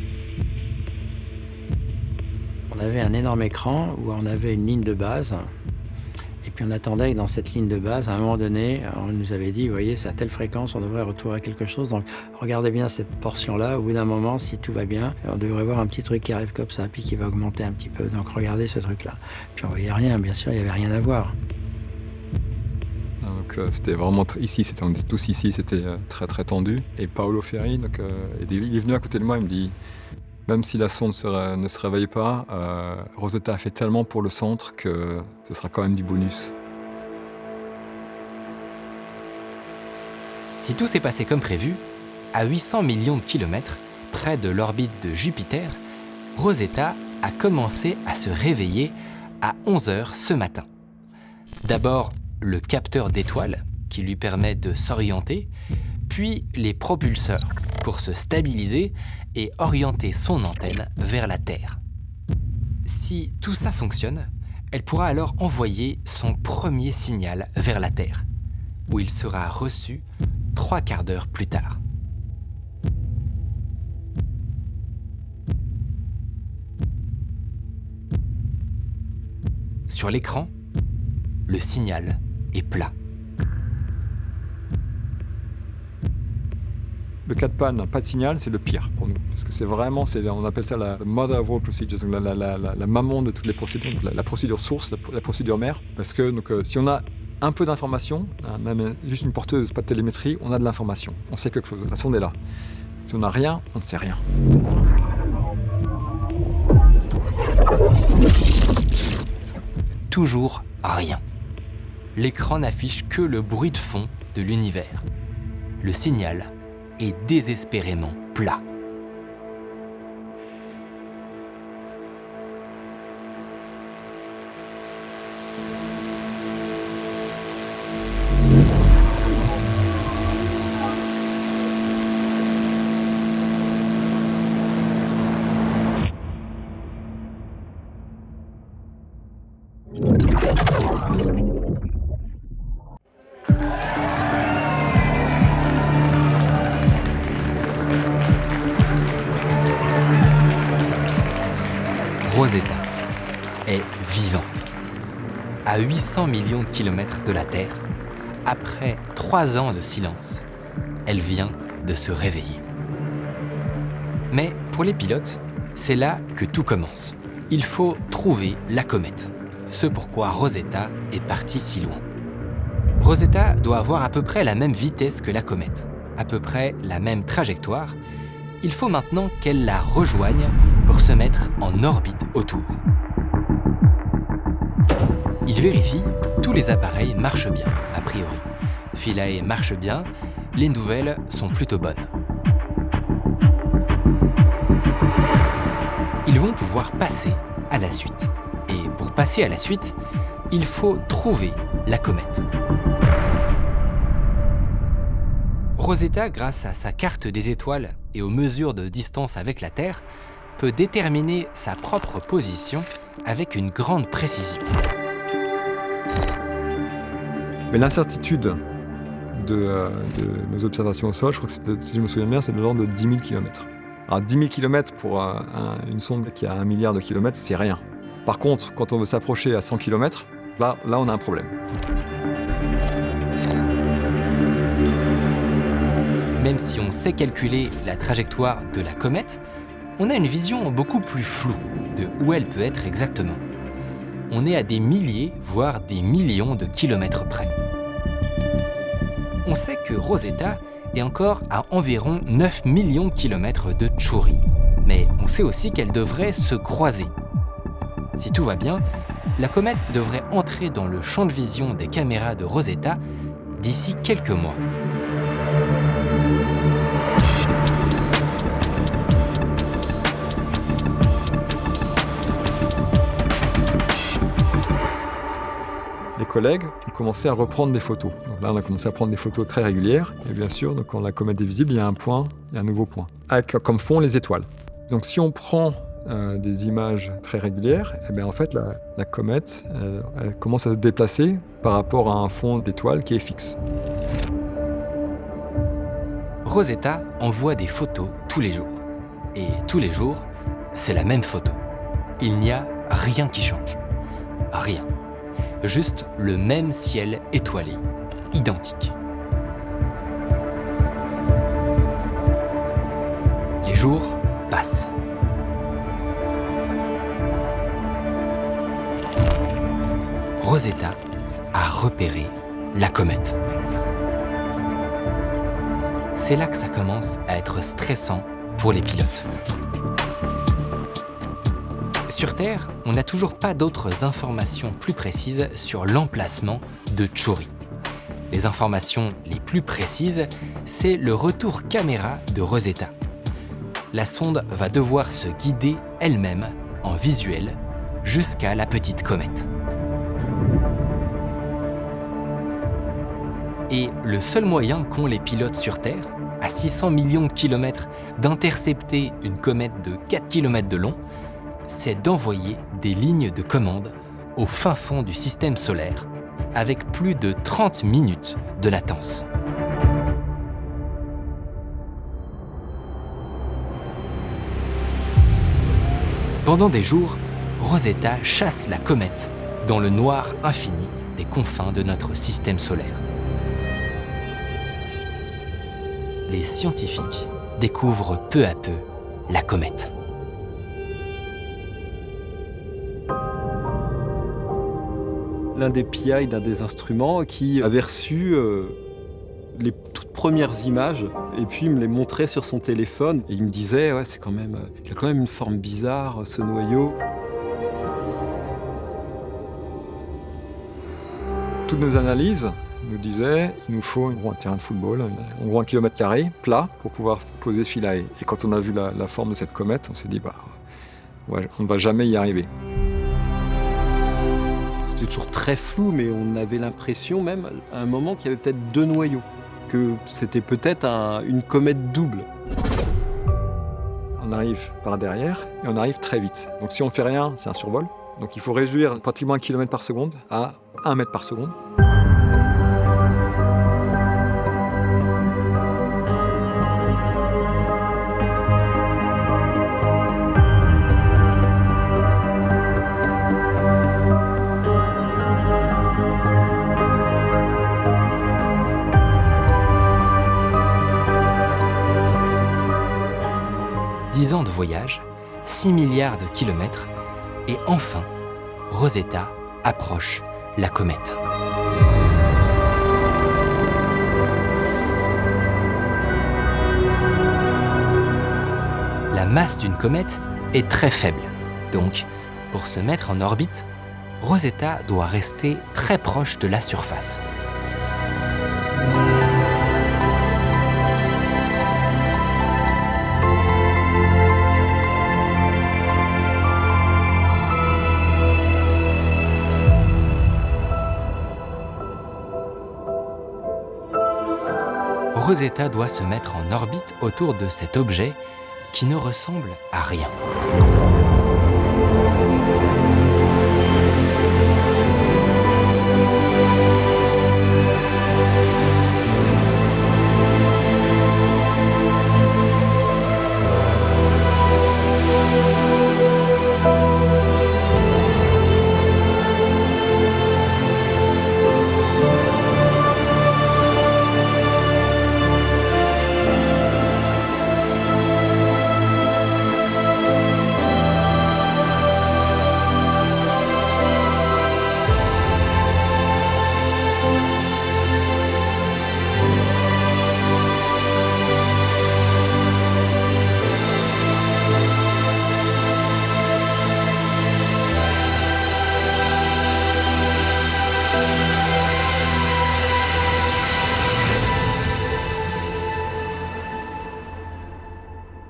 Speaker 2: On avait un énorme écran où on avait une ligne de base. Et puis on attendait que dans cette ligne de base, à un moment donné, on nous avait dit, vous voyez, c'est à telle fréquence, on devrait retrouver quelque chose. Donc regardez bien cette portion-là. Au bout d'un moment, si tout va bien, on devrait voir un petit truc qui arrive comme ça, puis qui va augmenter un petit peu. Donc regardez ce truc-là. Puis on voyait rien, bien sûr, il n'y avait rien à voir.
Speaker 4: Donc c'était vraiment on était tous ici, c'était très très tendu. Et Paolo Ferri, il est venu à côté de moi, il me dit, même si la sonde ne se réveille pas, Rosetta a fait tellement pour le centre que ce sera quand même du bonus.
Speaker 1: Si tout s'est passé comme prévu, à 800 millions de kilomètres, près de l'orbite de Jupiter, Rosetta a commencé à se réveiller à 11h ce matin. D'abord, le capteur d'étoiles qui lui permet de s'orienter, puis les propulseurs pour se stabiliser et orienter son antenne vers la Terre. Si tout ça fonctionne, elle pourra alors envoyer son premier signal vers la Terre, où il sera reçu 3/4 d'heure plus tard. Sur l'écran, le signal est plat.
Speaker 4: Le cas de panne, pas de signal, c'est le pire pour nous. Parce que on appelle ça la mother of all procedures, donc la maman de toutes les procédures, donc la procédure source, la procédure mère. Parce que si on a un peu d'information, même juste une porteuse, pas de télémétrie, on a de l'information. On sait quelque chose, la sonde est là. Si on n'a rien, on ne sait rien.
Speaker 1: Toujours rien. L'écran n'affiche que le bruit de fond de l'univers. Le signal est désespérément plat. Rosetta est vivante. À 800 millions de kilomètres de la Terre, après 3 ans de silence, elle vient de se réveiller. Mais pour les pilotes, c'est là que tout commence. Il faut trouver la comète. Ce pourquoi Rosetta est partie si loin. Rosetta doit avoir à peu près la même vitesse que la comète, à peu près la même trajectoire. Il faut maintenant qu'elle la rejoigne pour se mettre en orbite autour. Il vérifie, tous les appareils marchent bien, a priori. Philae marche bien, les nouvelles sont plutôt bonnes. Ils vont pouvoir passer à la suite. Et pour passer à la suite, il faut trouver la comète. Rosetta, grâce à sa carte des étoiles et aux mesures de distance avec la Terre, peut déterminer sa propre position avec une grande précision.
Speaker 4: Mais l'incertitude de nos observations au sol, je crois que c'était, si je me souviens bien, c'est de l'ordre de 10 000 km. Alors 10 000 km pour une sonde qui a 1 milliard de kilomètres, c'est rien. Par contre, quand on veut s'approcher à 100 km, là on a un problème.
Speaker 1: Même si on sait calculer la trajectoire de la comète, on a une vision beaucoup plus floue de où elle peut être exactement. On est à des milliers, voire des millions de kilomètres près. On sait que Rosetta est encore à environ 9 millions de kilomètres de Chury. Mais on sait aussi qu'elle devrait se croiser. Si tout va bien, la comète devrait entrer dans le champ de vision des caméras de Rosetta d'ici quelques mois.
Speaker 4: Les collègues ont commencé à reprendre des photos. Donc là, on a commencé à prendre des photos très régulières. Et bien sûr, donc, quand la comète est visible, il y a un nouveau point, avec comme fond les étoiles. Donc si on prend des images très régulières, et bien, en fait, la comète elle commence à se déplacer par rapport à un fond d'étoiles qui est fixe.
Speaker 1: Rosetta envoie des photos tous les jours. Et tous les jours, c'est la même photo. Il n'y a rien qui change. Rien. Juste le même ciel étoilé, identique. Les jours passent. Rosetta a repéré la comète. C'est là que ça commence à être stressant pour les pilotes. Sur Terre, on n'a toujours pas d'autres informations plus précises sur l'emplacement de Chury. Les informations les plus précises, c'est le retour caméra de Rosetta. La sonde va devoir se guider elle-même en visuel jusqu'à la petite comète. Et le seul moyen qu'ont les pilotes sur Terre, à 600 millions de kilomètres, d'intercepter une comète de 4 km de long, c'est d'envoyer des lignes de commande au fin fond du système solaire, avec plus de 30 minutes de latence. Pendant des jours, Rosetta chasse la comète dans le noir infini des confins de notre système solaire. Les scientifiques découvrent peu à peu la comète.
Speaker 3: L'un des PI d'un des instruments qui avait reçu les toutes premières images et puis il me les montrait sur son téléphone et il me disait ouais, il a quand même une forme bizarre ce noyau.
Speaker 4: Toutes nos analyses nous disaient il nous faut un terrain de football, en gros 1 km² plat pour pouvoir poser Philae. Et quand on a vu la forme de cette comète, on s'est dit ouais, on ne va jamais y arriver.
Speaker 3: C'était toujours très flou, mais on avait l'impression même à un moment qu'il y avait peut-être 2 noyaux, que c'était peut-être une comète double.
Speaker 4: On arrive par derrière et on arrive très vite. Donc si on ne fait rien, c'est un survol. Donc il faut réduire pratiquement 1 km par seconde à 1 mètre par seconde.
Speaker 1: Ans de voyage, 6 milliards de kilomètres, et enfin, Rosetta approche la comète. La masse d'une comète est très faible, donc pour se mettre en orbite, Rosetta doit rester très proche de la surface. Rosetta doit se mettre en orbite autour de cet objet qui ne ressemble à rien.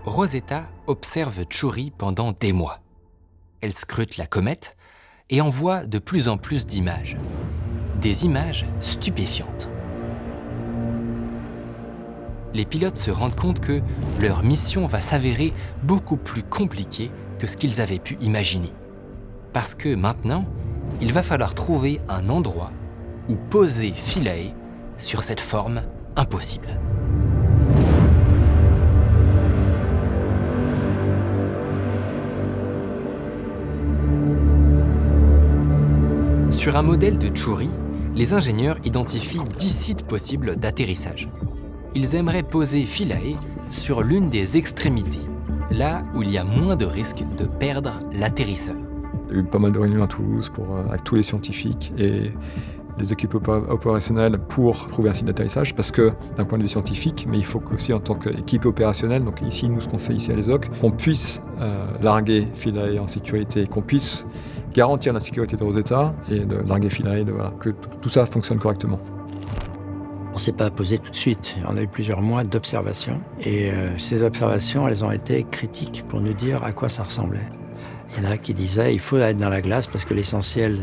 Speaker 1: Rosetta observe Chury pendant des mois. Elle scrute la comète et envoie de plus en plus d'images. Des images stupéfiantes. Les pilotes se rendent compte que leur mission va s'avérer beaucoup plus compliquée que ce qu'ils avaient pu imaginer. Parce que maintenant, il va falloir trouver un endroit où poser Philae sur cette forme impossible. Sur un modèle de Chury, les ingénieurs identifient 10 sites possibles d'atterrissage. Ils aimeraient poser Philae sur l'une des extrémités, là où il y a moins de risques de perdre l'atterrisseur.
Speaker 4: Il y a eu pas mal de réunions à Toulouse avec tous les scientifiques et les équipes opérationnelles pour trouver un site d'atterrissage, parce que d'un point de vue scientifique, mais il faut qu'aussi en tant qu'équipe opérationnelle, donc ici, nous, ce qu'on fait ici à l'ESOC, qu'on puisse larguer Philae en sécurité, qu'on puisse garantir la sécurité de Rosetta et de larguer Philae, que tout ça fonctionne correctement.
Speaker 2: On ne s'est pas posé tout de suite. On a eu plusieurs mois d'observations. Et ces observations, elles ont été critiques pour nous dire à quoi ça ressemblait. Il y en a qui disaient il faut être dans la glace parce que l'essentiel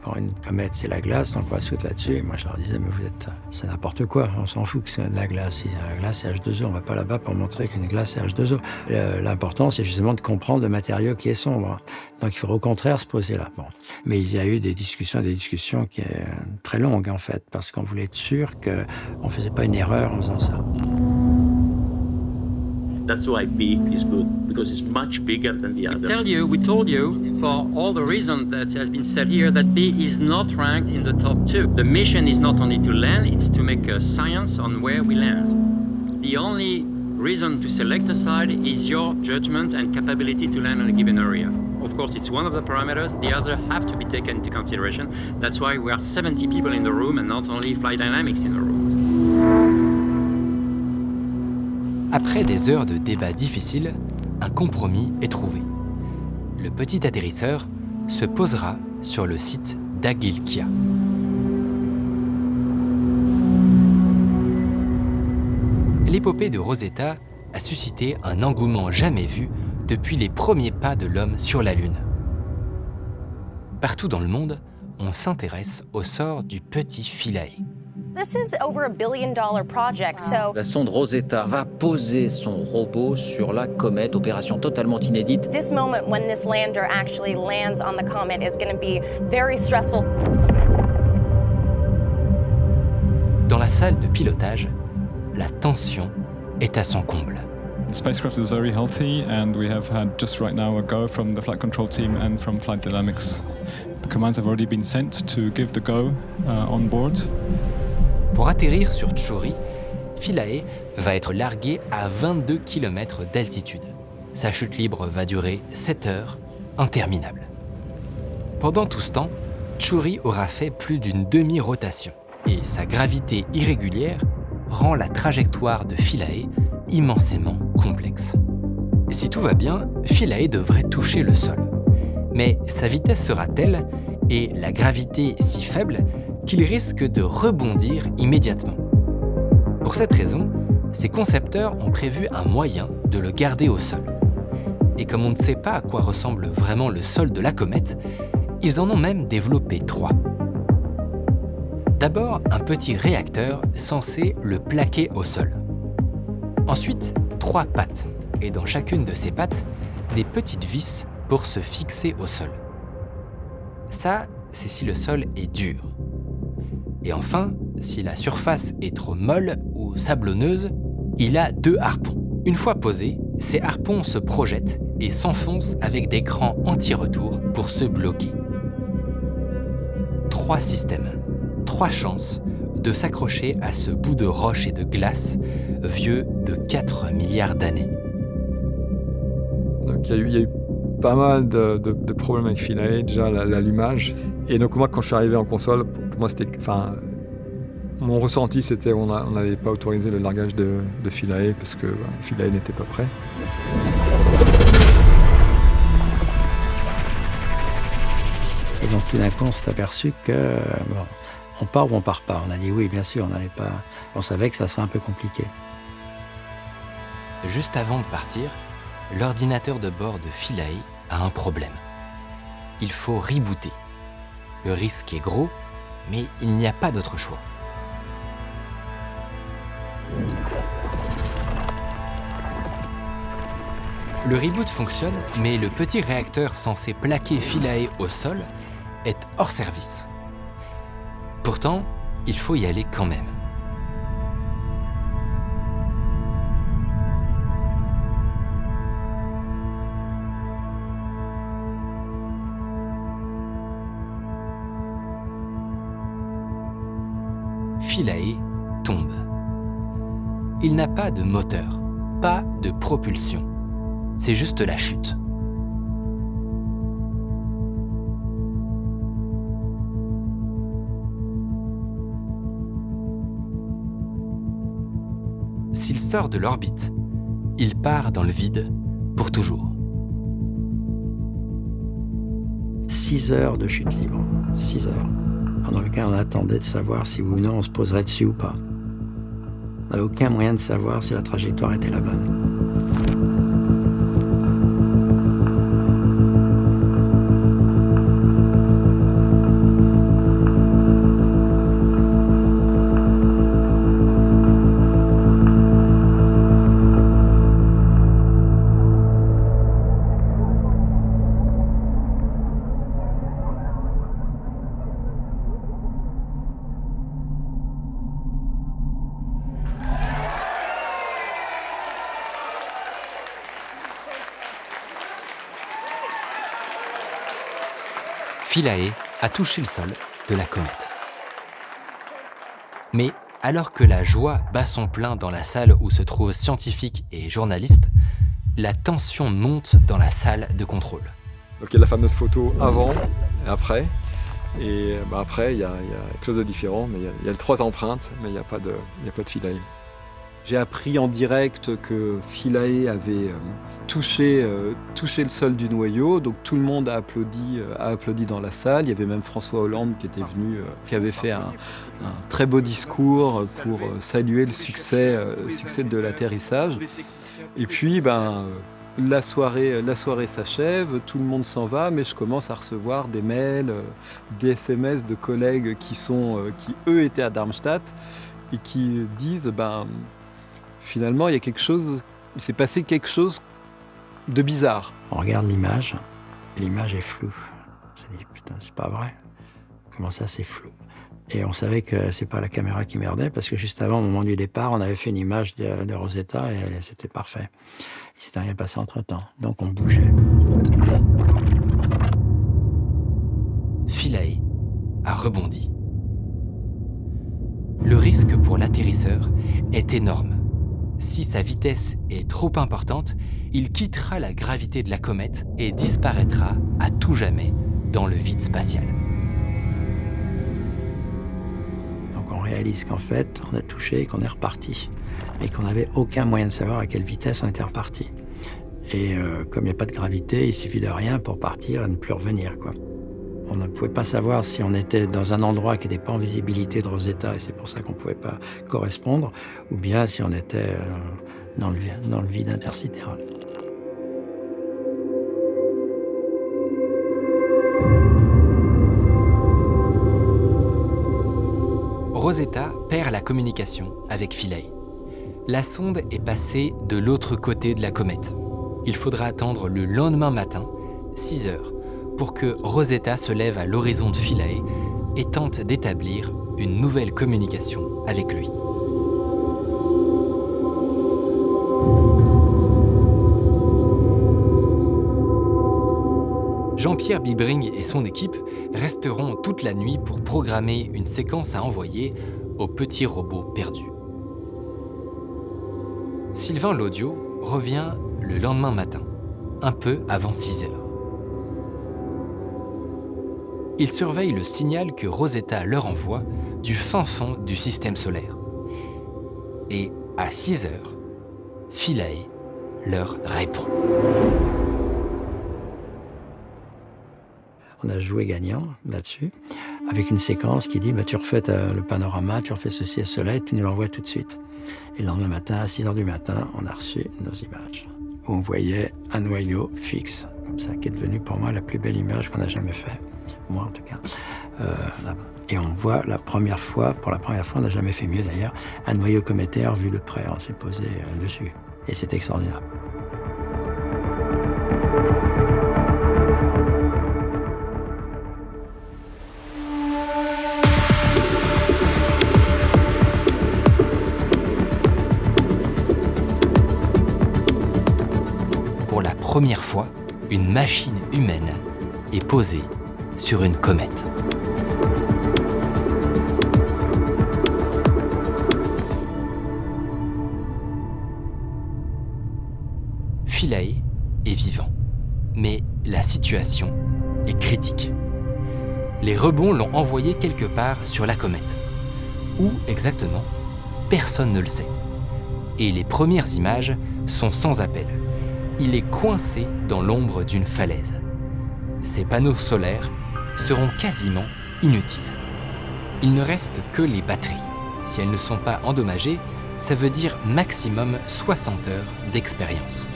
Speaker 2: pour une comète, c'est la glace, donc on va se foutre là-dessus. Et moi, je leur disais mais c'est n'importe quoi, on s'en fout que c'est de la glace. Si la glace, c'est H2O, on ne va pas là-bas pour montrer qu'une glace, c'est H2O. L'important, c'est justement de comprendre le matériau qui est sombre. Donc il faut au contraire se poser là. Bon. Mais il y a eu des discussions qui sont très longues en fait, parce qu'on voulait être sûr qu'on ne faisait pas une erreur en faisant ça.
Speaker 8: That's why B is good, because it's much bigger than the others.
Speaker 9: We told you, for all the reasons that has been said here, that B is not ranked in the top 2. The mission is not only to land, it's to make a science on where we land. The only reason to select a site is your judgment and capability to land in a given area. Of course, it's one of the parameters. The other have to be taken into consideration. That's why we are 70 people in the room and not only flight dynamics in the room.
Speaker 1: Après des heures de débats difficiles, un compromis est trouvé. Le petit atterrisseur se posera sur le site d'Agilkia. L'épopée de Rosetta a suscité un engouement jamais vu depuis les premiers pas de l'homme sur la Lune. Partout dans le monde, on s'intéresse au sort du petit Philae.
Speaker 10: This is over $1 billion project, so...
Speaker 11: La sonde Rosetta va poser son robot sur la comète, opération totalement inédite.
Speaker 10: This moment when this lander actually lands on the comet is going to be very stressful.
Speaker 1: Dans la salle de pilotage, la tension est à son comble.
Speaker 12: The spacecraft is very healthy and we have had just right now a go from the flight control team and from Flight Dynamics. The commands have already been sent to give the go on board.
Speaker 1: Pour atterrir sur Chury, Philae va être largué à 22 km d'altitude. Sa chute libre va durer 7 heures, interminable. Pendant tout ce temps, Chury aura fait plus d'une demi-rotation et sa gravité irrégulière rend la trajectoire de Philae immensément complexe. Si tout va bien, Philae devrait toucher le sol. Mais sa vitesse sera telle et la gravité si faible qu'il risque de rebondir immédiatement. Pour cette raison, ses concepteurs ont prévu un moyen de le garder au sol. Et comme on ne sait pas à quoi ressemble vraiment le sol de la comète, ils en ont même développé 3. D'abord, un petit réacteur censé le plaquer au sol. Ensuite, 3 pattes, et dans chacune de ces pattes, des petites vis pour se fixer au sol. Ça, c'est si le sol est dur. Et enfin, si la surface est trop molle ou sablonneuse, il a 2 harpons. Une fois posés, ces harpons se projettent et s'enfoncent avec des crans anti-retour pour se bloquer. 3 systèmes, 3 chances de s'accrocher à ce bout de roche et de glace vieux de 4 milliards d'années.
Speaker 4: Donc il y a eu pas mal de problèmes avec Philae, déjà l'allumage. Et donc moi, quand je suis arrivé en console, pour moi c'était... Mon ressenti, c'était qu'on n'avait pas autorisé le largage de Philae parce que Philae n'était pas prêt.
Speaker 2: Et donc tout d'un coup, on s'est aperçu que on part ou on part pas. On a dit oui, bien sûr, on n'allait pas. On savait que ça serait un peu compliqué.
Speaker 1: juste avant de partir, l'ordinateur de bord de Philae a un problème. Il faut rebooter. Le risque est gros, mais il n'y a pas d'autre choix. Le reboot fonctionne, mais le petit réacteur censé plaquer Philae au sol est hors service. Pourtant, il faut y aller quand même. Philae tombe. Il n'a pas de moteur, pas de propulsion. C'est juste la chute. S'il sort de l'orbite, il part dans le vide pour toujours.
Speaker 2: 6 heures de chute libre, 6 heures, pendant lesquelles on attendait de savoir si oui ou non on se poserait dessus ou pas. On n'avait aucun moyen de savoir si la trajectoire était la bonne.
Speaker 1: Philae a touché le sol de la comète. Mais alors que la joie bat son plein dans la salle où se trouvent scientifiques et journalistes, la tension monte dans la salle de contrôle.
Speaker 4: Donc il y a la fameuse photo avant et après. Et après, il y a quelque chose de différent. Mais il y a les 3 empreintes, mais il n'y a pas de Philae.
Speaker 3: J'ai appris en direct que Philae avait touché le sol du noyau, donc tout le monde a applaudi dans la salle. Il y avait même François Hollande qui était venu, qui avait fait un très beau discours pour saluer le succès de l'atterrissage. Et puis, la soirée s'achève, tout le monde s'en va, mais je commence à recevoir des mails, des SMS de collègues qui eux étaient à Darmstadt et qui disent finalement, il s'est passé quelque chose de bizarre.
Speaker 2: On regarde l'image, et l'image est floue. On s'est dit, putain, c'est pas vrai. Comment ça, c'est flou? Et on savait que c'est pas la caméra qui merdait, parce que juste avant, au moment du départ, on avait fait une image de Rosetta, et c'était parfait. Il s'était rien passé entre-temps, donc on bougeait.
Speaker 1: Philae a rebondi. Le risque pour l'atterrisseur est énorme. Si sa vitesse est trop importante, il quittera la gravité de la comète et disparaîtra à tout jamais dans le vide spatial.
Speaker 2: Donc on réalise qu'en fait, on a touché et qu'on est reparti. Et qu'on n'avait aucun moyen de savoir à quelle vitesse on était reparti. Et comme il n'y a pas de gravité, il suffit de rien pour partir et ne plus revenir, quoi. On ne pouvait pas savoir si on était dans un endroit qui n'était pas en visibilité de Rosetta, et c'est pour ça qu'on ne pouvait pas correspondre, ou bien si on était dans le vide intersidéral.
Speaker 1: Rosetta perd la communication avec Philae. La sonde est passée de l'autre côté de la comète. Il faudra attendre le lendemain matin, 6 heures, pour que Rosetta se lève à l'horizon de Philae et tente d'établir une nouvelle communication avec lui. Jean-Pierre Bibring et son équipe resteront toute la nuit pour programmer une séquence à envoyer au petit robot perdu. Sylvain Laudio revient le lendemain matin, un peu avant 6 heures. Il surveille le signal que Rosetta leur envoie du fin fond du système solaire. Et à 6 heures, Philae leur répond.
Speaker 2: On a joué gagnant là-dessus, avec une séquence qui dit tu refais le panorama, tu refais ceci et cela, et tu nous l'envoies tout de suite. Et le lendemain matin, à 6h du matin, on a reçu nos images, où on voyait un noyau fixe, comme ça, qui est devenu pour moi la plus belle image qu'on a jamais faite, moi en tout cas. Et on voit pour la première fois, on n'a jamais fait mieux d'ailleurs, un noyau cométaire vu de près, on s'est posé dessus. Et c'est extraordinaire.
Speaker 1: Pour la première fois, une machine humaine est posée sur une comète. Philae est vivant, mais la situation est critique. Les rebonds l'ont envoyé quelque part sur la comète. Où exactement? Personne ne le sait. Et les premières images sont sans appel. Il est coincé dans l'ombre d'une falaise. Ses panneaux solaires seront quasiment inutiles. Il ne reste que les batteries. Si elles ne sont pas endommagées, ça veut dire maximum 60 heures d'expérience.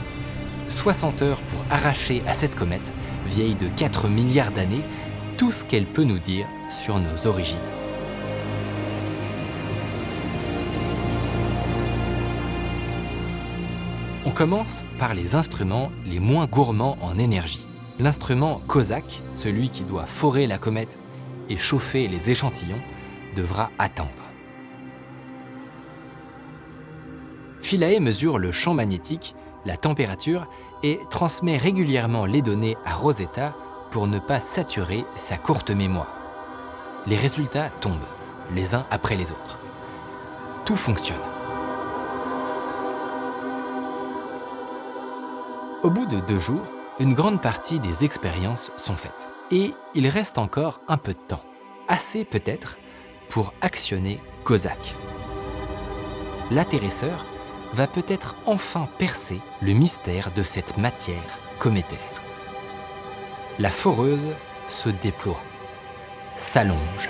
Speaker 1: 60 heures pour arracher à cette comète, vieille de 4 milliards d'années, tout ce qu'elle peut nous dire sur nos origines. On commence par les instruments les moins gourmands en énergie. L'instrument COSAC, celui qui doit forer la comète et chauffer les échantillons, devra attendre. Philae mesure le champ magnétique, la température et transmet régulièrement les données à Rosetta pour ne pas saturer sa courte mémoire. Les résultats tombent, les uns après les autres. Tout fonctionne. Au bout de 2 jours, une grande partie des expériences sont faites. Et il reste encore un peu de temps. Assez peut-être pour actionner COSAC. L'atterrisseur va peut-être enfin percer le mystère de cette matière cométaire. La foreuse se déploie, s'allonge.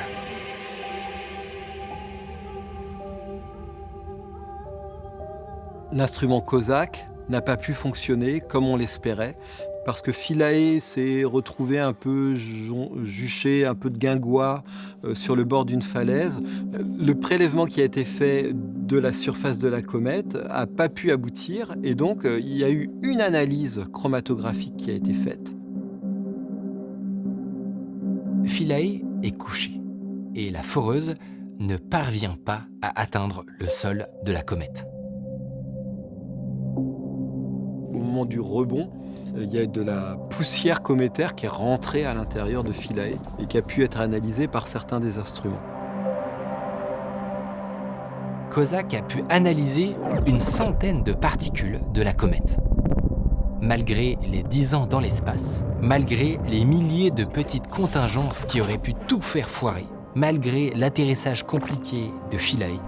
Speaker 3: L'instrument COSAC n'a pas pu fonctionner comme on l'espérait, parce que Philae s'est retrouvé un peu juché, un peu de guingois sur le bord d'une falaise. Le prélèvement qui a été fait de la surface de la comète n'a pas pu aboutir, et donc il y a eu une analyse chromatographique qui a été faite.
Speaker 1: Philae est couchée, et la foreuse ne parvient pas à atteindre le sol de la comète.
Speaker 3: Au moment du rebond, il y a de la poussière cométaire qui est rentrée à l'intérieur de Philae et qui a pu être analysée par certains des instruments.
Speaker 1: COSAC a pu analyser une centaine de particules de la comète. Malgré les 10 ans dans l'espace, malgré les milliers de petites contingences qui auraient pu tout faire foirer, malgré l'atterrissage compliqué de Philae,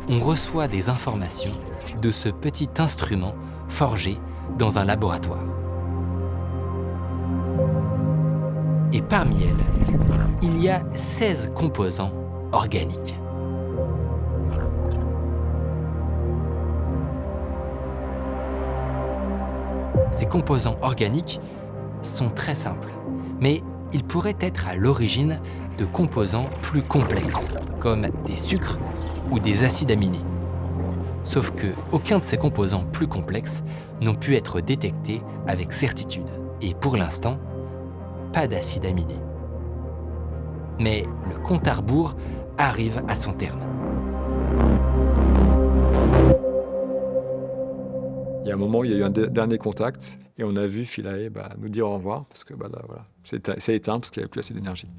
Speaker 1: on reçoit des informations de ce petit instrument forgé dans un laboratoire. Et parmi elles, il y a 16 composants organiques. Ces composants organiques sont très simples, mais ils pourraient être à l'origine de composants plus complexes, comme des sucres ou des acides aminés. Sauf que aucun de ces composants plus complexes n'ont pu être détectés avec certitude. Et pour l'instant, pas d'acide aminé. Mais le compte à rebours arrive à son terme.
Speaker 4: Il y a un moment où il y a eu un dernier contact et on a vu Philae nous dire au revoir parce que là, voilà, c'est éteint parce qu'il n'y avait plus assez d'énergie.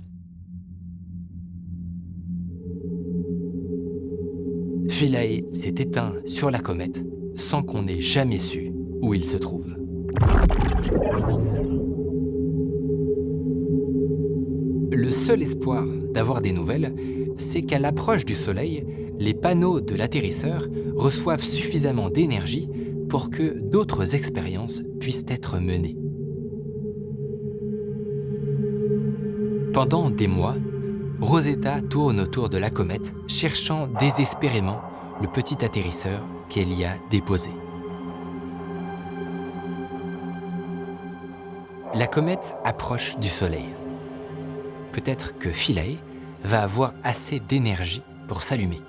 Speaker 1: Philae s'est éteint sur la comète sans qu'on ait jamais su où il se trouve. Le seul espoir d'avoir des nouvelles, c'est qu'à l'approche du Soleil, les panneaux de l'atterrisseur reçoivent suffisamment d'énergie pour que d'autres expériences puissent être menées. Pendant des mois, Rosetta tourne autour de la comète, cherchant désespérément le petit atterrisseur qu'elle y a déposé. La comète approche du Soleil. Peut-être que Philae va avoir assez d'énergie pour s'allumer.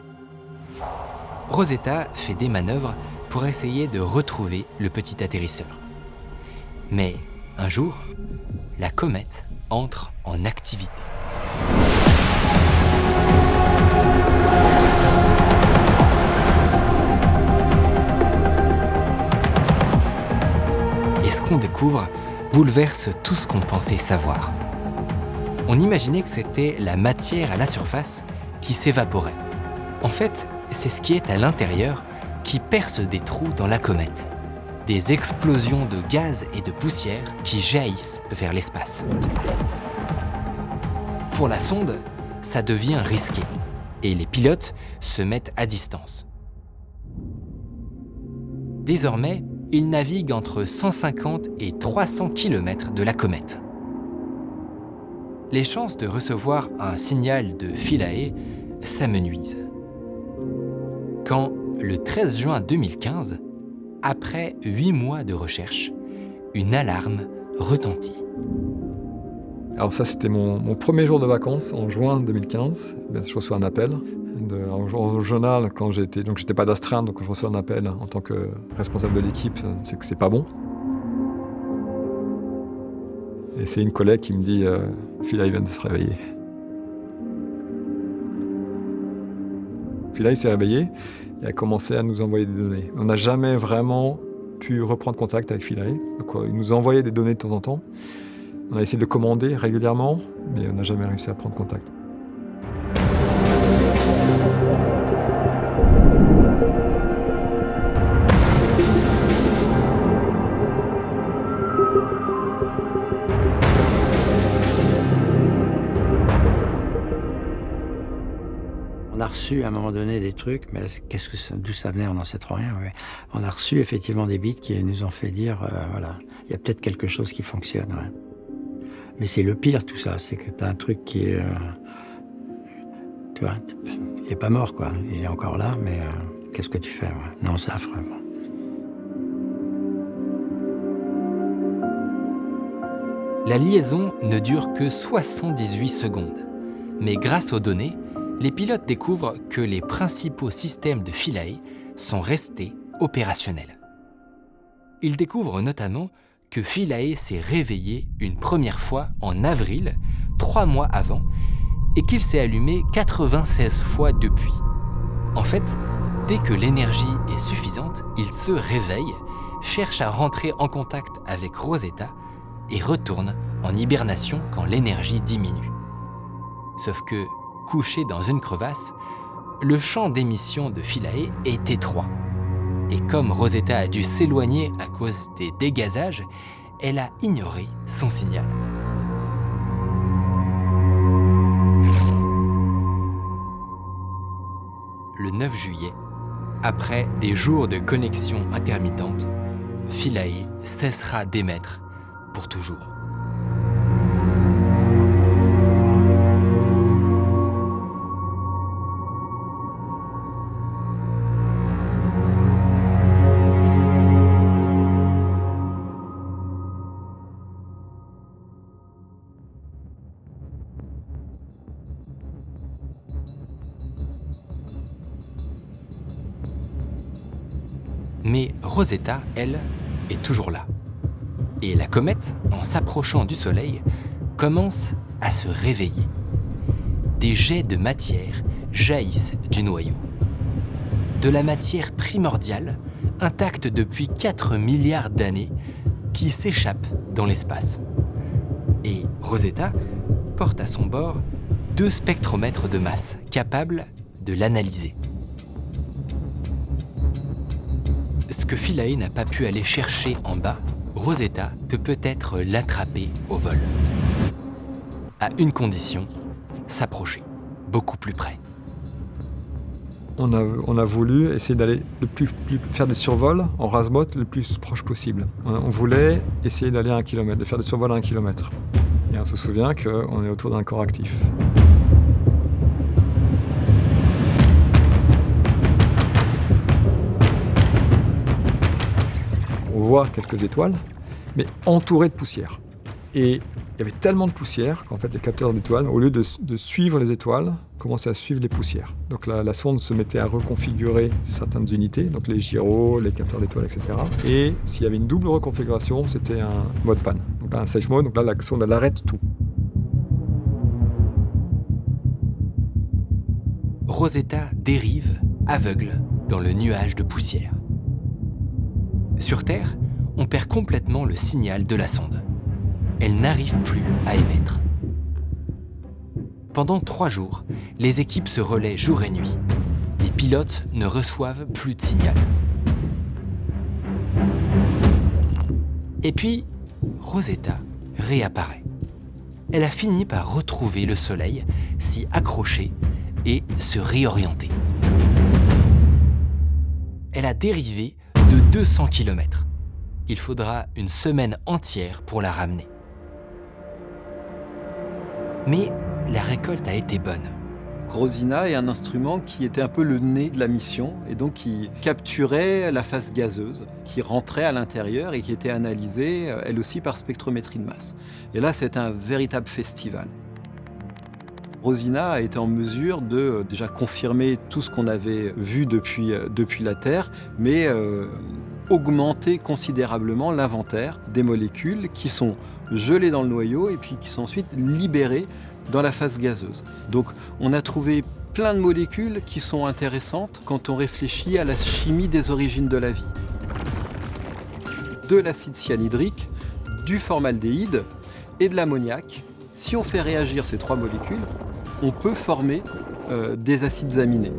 Speaker 1: Rosetta fait des manœuvres pour essayer de retrouver le petit atterrisseur. Mais un jour, la comète entre en activité. Et ce qu'on découvre bouleverse tout ce qu'on pensait savoir. On imaginait que c'était la matière à la surface qui s'évaporait. En fait, c'est ce qui est à l'intérieur qui perce des trous dans la comète. Des explosions de gaz et de poussière qui jaillissent vers l'espace. Pour la sonde, ça devient risqué et les pilotes se mettent à distance. Désormais, ils naviguent entre 150 et 300 km de la comète. Les chances de recevoir un signal de Philae s'amenuisent. Quand, le 13 juin 2015, après 8 mois de recherche, une alarme retentit.
Speaker 4: Alors ça, c'était mon premier jour de vacances, en juin 2015. Je reçois un appel au journal quand j'étais pas d'astreinte, donc quand je reçois un appel en tant que responsable de l'équipe, c'est que c'est pas bon. Et c'est une collègue qui me dit Philae vient de se réveiller. Philae s'est réveillée et a commencé à nous envoyer des données. On n'a jamais vraiment pu reprendre contact avec Philae. Donc, il nous envoyait des données de temps en temps. On a essayé de le commander régulièrement, mais on n'a jamais réussi à prendre contact.
Speaker 2: On a reçu à un moment donné des trucs, mais d'où ça venait, on n'en sait trop rien. Ouais. On a reçu effectivement des bits qui nous ont fait dire, voilà, il y a peut-être quelque chose qui fonctionne. Ouais. Mais c'est le pire tout ça, c'est que tu as un truc qui est, tu vois, il est pas mort quoi, il est encore là, mais qu'est-ce que tu fais? Ouais. Non, c'est affreux. Bon.
Speaker 1: La liaison ne dure que 78 secondes, mais grâce aux données, les pilotes découvrent que les principaux systèmes de Philae sont restés opérationnels. Ils découvrent notamment que Philae s'est réveillé une première fois en avril, 3 mois avant, et qu'il s'est allumé 96 fois depuis. En fait, dès que l'énergie est suffisante, il se réveille, cherche à rentrer en contact avec Rosetta et retourne en hibernation quand l'énergie diminue. Sauf que, couché dans une crevasse, le champ d'émission de Philae est étroit. Et comme Rosetta a dû s'éloigner à cause des dégazages, elle a ignoré son signal. Le 9 juillet, après des jours de connexion intermittente, Philae cessera d'émettre pour toujours. Mais Rosetta, elle, est toujours là. Et la comète, en s'approchant du Soleil, commence à se réveiller. Des jets de matière jaillissent du noyau. De la matière primordiale, intacte depuis 4 milliards d'années, qui s'échappe dans l'espace. Et Rosetta porte à son bord 2 spectromètres de masse capables de l'analyser. Ce que Philae n'a pas pu aller chercher en bas, Rosetta peut peut-être l'attraper au vol. À une condition, s'approcher, beaucoup plus près.
Speaker 4: On a voulu essayer d'aller faire des survols en rase-motte le plus proche possible. On voulait essayer d'aller à 1 km, de faire des survols à 1 km. Et on se souvient qu'on est autour d'un corps actif. on voit quelques étoiles, mais entourées de poussière. Et il y avait tellement de poussière qu'en fait, les capteurs d'étoiles, au lieu de suivre les étoiles, commençaient à suivre les poussières. Donc la sonde se mettait à reconfigurer certaines unités, donc les gyros, les capteurs d'étoiles, etc. Et s'il y avait une double reconfiguration, c'était un mode panne. Donc là, un safe mode, donc là, la sonde, elle arrête tout.
Speaker 1: Rosetta dérive, aveugle, dans le nuage de poussière. Sur Terre, on perd complètement le signal de la sonde. Elle n'arrive plus à émettre. Pendant 3 jours, les équipes se relaient jour et nuit. Les pilotes ne reçoivent plus de signal. Et puis, Rosetta réapparaît. Elle a fini par retrouver le Soleil, s'y accrocher et se réorienter. Elle a dérivé de 200 km. Il faudra une semaine entière pour la ramener. Mais la récolte a été bonne.
Speaker 3: Rosina est un instrument qui était un peu le nez de la mission et donc qui capturait la phase gazeuse, qui rentrait à l'intérieur et qui était analysée, elle aussi, par spectrométrie de masse. Et là, c'est un véritable festival. Rosina a été en mesure de déjà confirmer tout ce qu'on avait vu depuis la Terre, mais augmenter considérablement l'inventaire des molécules qui sont gelées dans le noyau et puis qui sont ensuite libérées dans la phase gazeuse. Donc on a trouvé plein de molécules qui sont intéressantes quand on réfléchit à la chimie des origines de la vie. De l'acide cyanhydrique, du formaldéhyde et de l'ammoniac. Si on fait réagir ces 3 molécules, on peut former des acides aminés.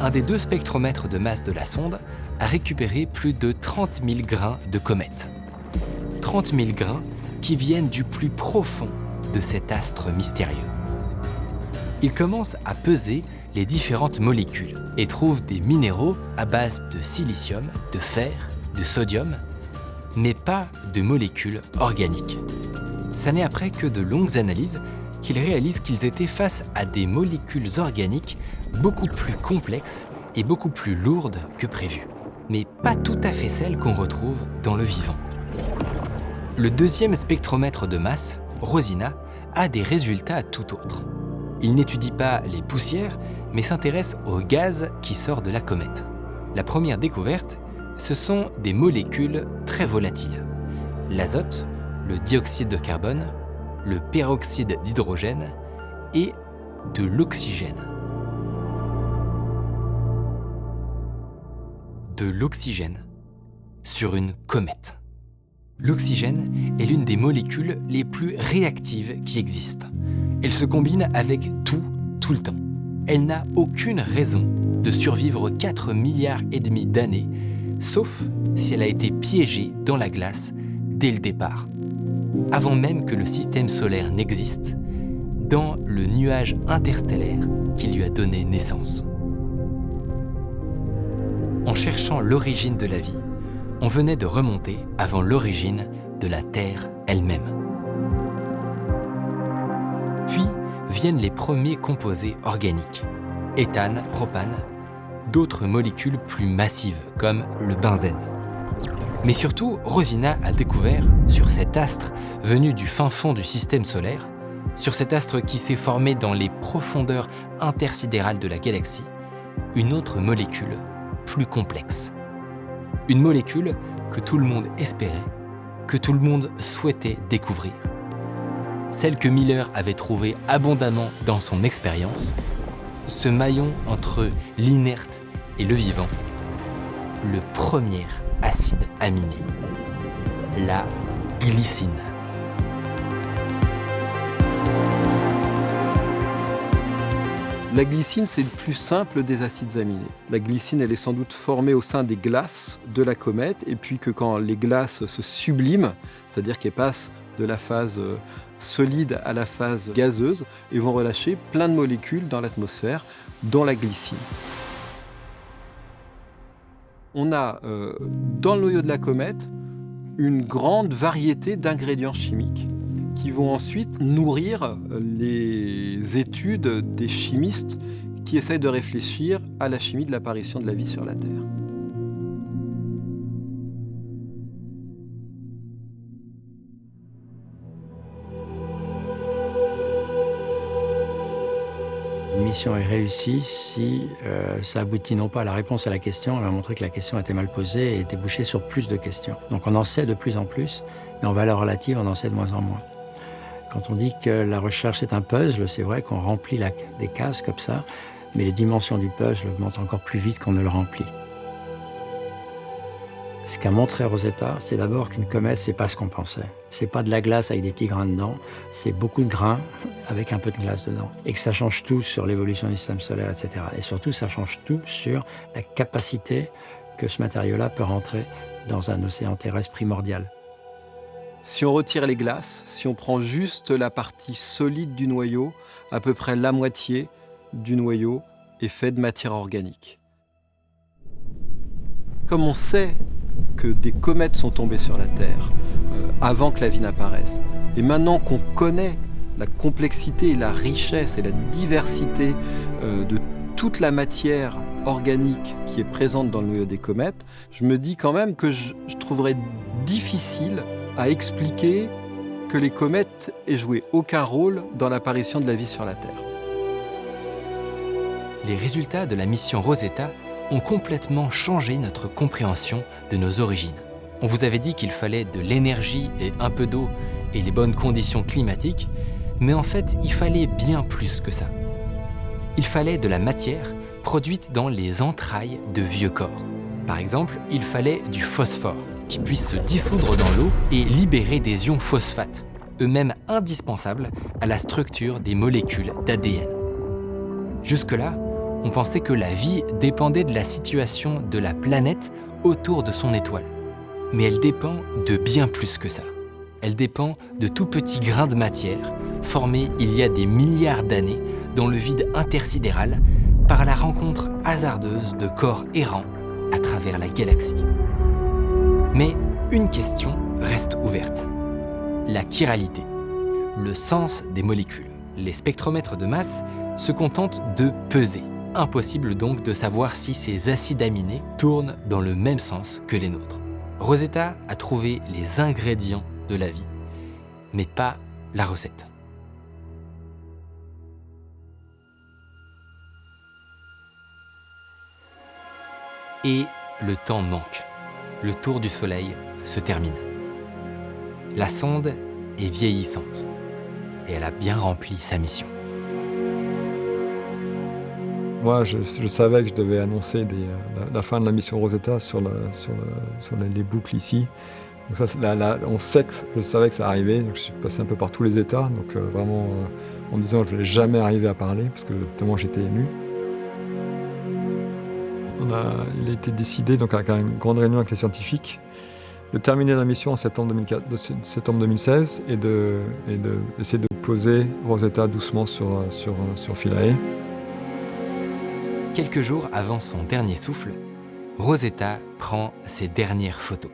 Speaker 1: Un des 2 spectromètres de masse de la sonde a récupéré plus de 30 000 grains de comètes. 30 000 grains qui viennent du plus profond de cet astre mystérieux. Il commence à peser les différentes molécules et trouve des minéraux à base de silicium, de fer, de sodium, mais pas de molécules organiques. Ça n'est après que de longues analyses qu'il réalise qu'ils étaient face à des molécules organiques beaucoup plus complexes et beaucoup plus lourdes que prévu, mais pas tout à fait celles qu'on retrouve dans le vivant. Le 2e spectromètre de masse, Rosina, a des résultats tout autres. Il n'étudie pas les poussières, mais s'intéresse au gaz qui sort de la comète. La première découverte, ce sont des molécules très volatiles. L'azote, le dioxyde de carbone, le peroxyde d'hydrogène et de l'oxygène. De l'oxygène sur une comète. L'oxygène est l'une des molécules les plus réactives qui existent. Elle se combine avec tout le temps. Elle n'a aucune raison de survivre 4,5 milliards d'années, sauf si elle a été piégée dans la glace dès le départ. Avant même que le système solaire n'existe, dans le nuage interstellaire qui lui a donné naissance. En cherchant l'origine de la vie, on venait de remonter avant l'origine de la Terre elle-même. Puis viennent les premiers composés organiques, éthane, propane, d'autres molécules plus massives comme le benzène. Mais surtout, Rosina a découvert, sur cet astre venu du fin fond du système solaire, sur cet astre qui s'est formé dans les profondeurs intersidérales de la galaxie, une autre molécule plus complexe. Une molécule que tout le monde espérait, que tout le monde souhaitait découvrir. Celle que Miller avait trouvée abondamment dans son expérience, ce maillon entre l'inerte et le vivant, le premier acide aminé, la glycine.
Speaker 3: La glycine, c'est le plus simple des acides aminés. La glycine, elle est sans doute formée au sein des glaces de la comète, et puis que quand les glaces se subliment, c'est-à-dire qu'elles passent de la phase solide à la phase gazeuse, et vont relâcher plein de molécules dans l'atmosphère, dont la glycine. On a dans le noyau de la comète une grande variété d'ingrédients chimiques qui vont ensuite nourrir les études des chimistes qui essayent de réfléchir à la chimie de l'apparition de la vie sur la Terre.
Speaker 2: mission est réussie si ça aboutit non pas à la réponse à la question, elle va montrer que la question était mal posée et était débouchée sur plus de questions. Donc on en sait de plus en plus, mais en valeur relative, on en sait de moins en moins. Quand on dit que la recherche est un puzzle, c'est vrai qu'on remplit des cases comme ça, mais les dimensions du puzzle augmentent encore plus vite qu'on ne le remplit. Ce qu'a montré Rosetta, c'est d'abord qu'une comète, c'est pas ce qu'on pensait. C'est pas de la glace avec des petits grains dedans, c'est beaucoup de grains avec un peu de glace dedans. Et que ça change tout sur l'évolution du système solaire, etc. Et surtout, ça change tout sur la capacité que ce matériau-là peut rentrer dans un océan terrestre primordial.
Speaker 3: Si on retire les glaces, si on prend juste la partie solide du noyau, à peu près la moitié du noyau est fait de matière organique. Comme on sait que des comètes sont tombées sur la Terre avant que la vie n'apparaisse, et maintenant qu'on connaît la complexité et la richesse et la diversité de toute la matière organique qui est présente dans le noyau des comètes, je me dis quand même que je trouverais difficile à expliquer que les comètes aient joué aucun rôle dans l'apparition de la vie sur la Terre.
Speaker 1: Les résultats de la mission Rosetta ont complètement changé notre compréhension de nos origines. On vous avait dit qu'il fallait de l'énergie et un peu d'eau et les bonnes conditions climatiques, mais en fait, il fallait bien plus que ça. Il fallait de la matière produite dans les entrailles de vieux corps. Par exemple, il fallait du phosphore, qui puisse se dissoudre dans l'eau et libérer des ions phosphates, eux-mêmes indispensables à la structure des molécules d'ADN. Jusque-là, on pensait que la vie dépendait de la situation de la planète autour de son étoile. Mais elle dépend de bien plus que ça. Elle dépend de tout petits grains de matière formés il y a des milliards d'années dans le vide intersidéral par la rencontre hasardeuse de corps errants à travers la galaxie. Mais une question reste ouverte. La chiralité, le sens des molécules. Les spectromètres de masse se contentent de peser. Impossible donc de savoir si ces acides aminés tournent dans le même sens que les nôtres. Rosetta a trouvé les ingrédients de la vie, mais pas la recette. Et le temps manque. Le tour du Soleil se termine. La sonde est vieillissante et elle a bien rempli sa mission.
Speaker 4: Moi, je savais que je devais annoncer la fin de la mission Rosetta sur les boucles ici. Donc ça, je savais que ça arrivait, donc je suis passé un peu par tous les états, donc vraiment en me disant que je ne vais jamais arriver à parler, parce que tellement j'étais ému. Il a été décidé, donc avec une grande réunion avec les scientifiques, de terminer la mission en septembre 2016 et d'essayer de poser Rosetta doucement sur Philae.
Speaker 1: Quelques jours avant son dernier souffle, Rosetta prend ses dernières photos.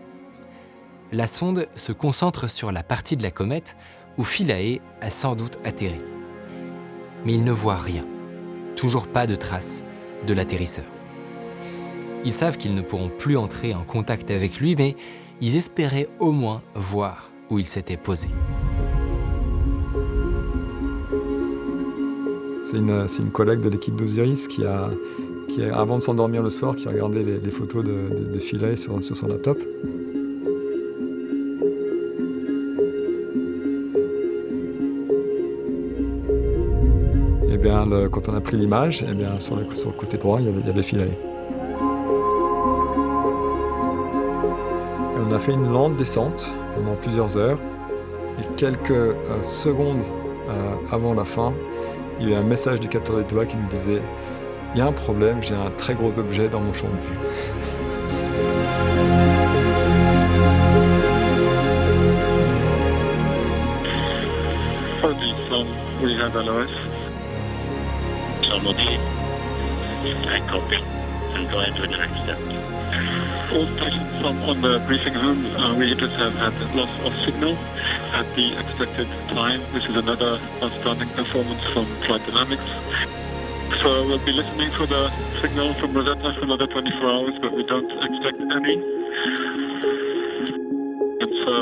Speaker 1: La sonde se concentre sur la partie de la comète où Philae a sans doute atterri. Mais il ne voit rien, toujours pas de traces de l'atterrisseur. Ils savent qu'ils ne pourront plus entrer en contact avec lui, mais ils espéraient au moins voir où il s'était posé.
Speaker 4: C'est une collègue de l'équipe d'Osiris qui avant de s'endormir le soir, qui a regardé les photos de Philae sur son laptop. Et bien, quand on a pris l'image, et bien, sur le côté droit, il y avait Philae. On a fait une lente descente pendant plusieurs heures, et quelques secondes avant la fin, il y a eu un message du capteur d'étoiles qui nous disait « Il y a un problème, j'ai un très gros objet dans mon champ de vue. »
Speaker 13: We have LOS.
Speaker 8: Somebody, I copy and go into the next step.
Speaker 13: All stations on the briefing room, we just have had loss of signal at the expected time, which is another outstanding performance from Flight Dynamics. So we'll be listening for the signal from Rosetta for another 24 hours, but we don't expect any. And so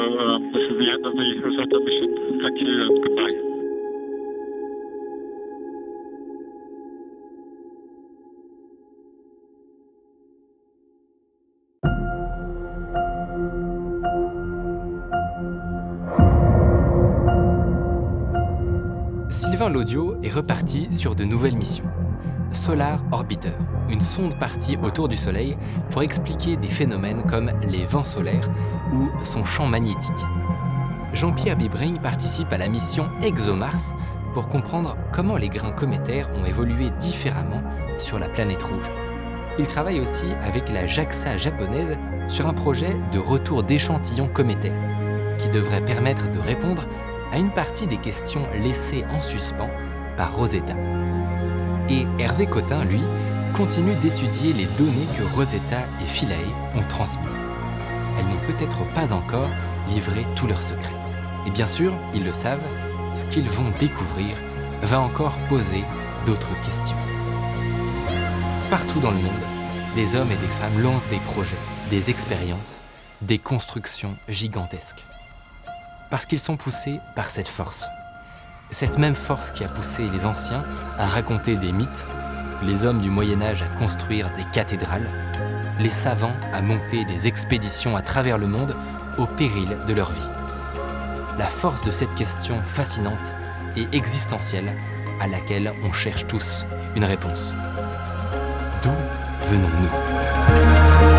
Speaker 13: this is the end of the Rosetta mission. Thank you and goodbye.
Speaker 1: Enfin, l'audio est reparti sur de nouvelles missions. Solar Orbiter, une sonde partie autour du Soleil pour expliquer des phénomènes comme les vents solaires ou son champ magnétique. Jean-Pierre Bibring participe à la mission ExoMars pour comprendre comment les grains cométaires ont évolué différemment sur la planète rouge. Il travaille aussi avec la JAXA japonaise sur un projet de retour d'échantillons cométaires qui devrait permettre de répondre à une partie des questions laissées en suspens par Rosetta. Et Hervé Cotin, lui, continue d'étudier les données que Rosetta et Philae ont transmises. Elles n'ont peut-être pas encore livré tous leurs secrets. Et bien sûr, ils le savent, ce qu'ils vont découvrir va encore poser d'autres questions. Partout dans le monde, des hommes et des femmes lancent des projets, des expériences, des constructions gigantesques. Parce qu'ils sont poussés par cette force. Cette même force qui a poussé les anciens à raconter des mythes, les hommes du Moyen-Âge à construire des cathédrales, les savants à monter des expéditions à travers le monde au péril de leur vie. La force de cette question fascinante et existentielle à laquelle on cherche tous une réponse. D'où venons-nous ?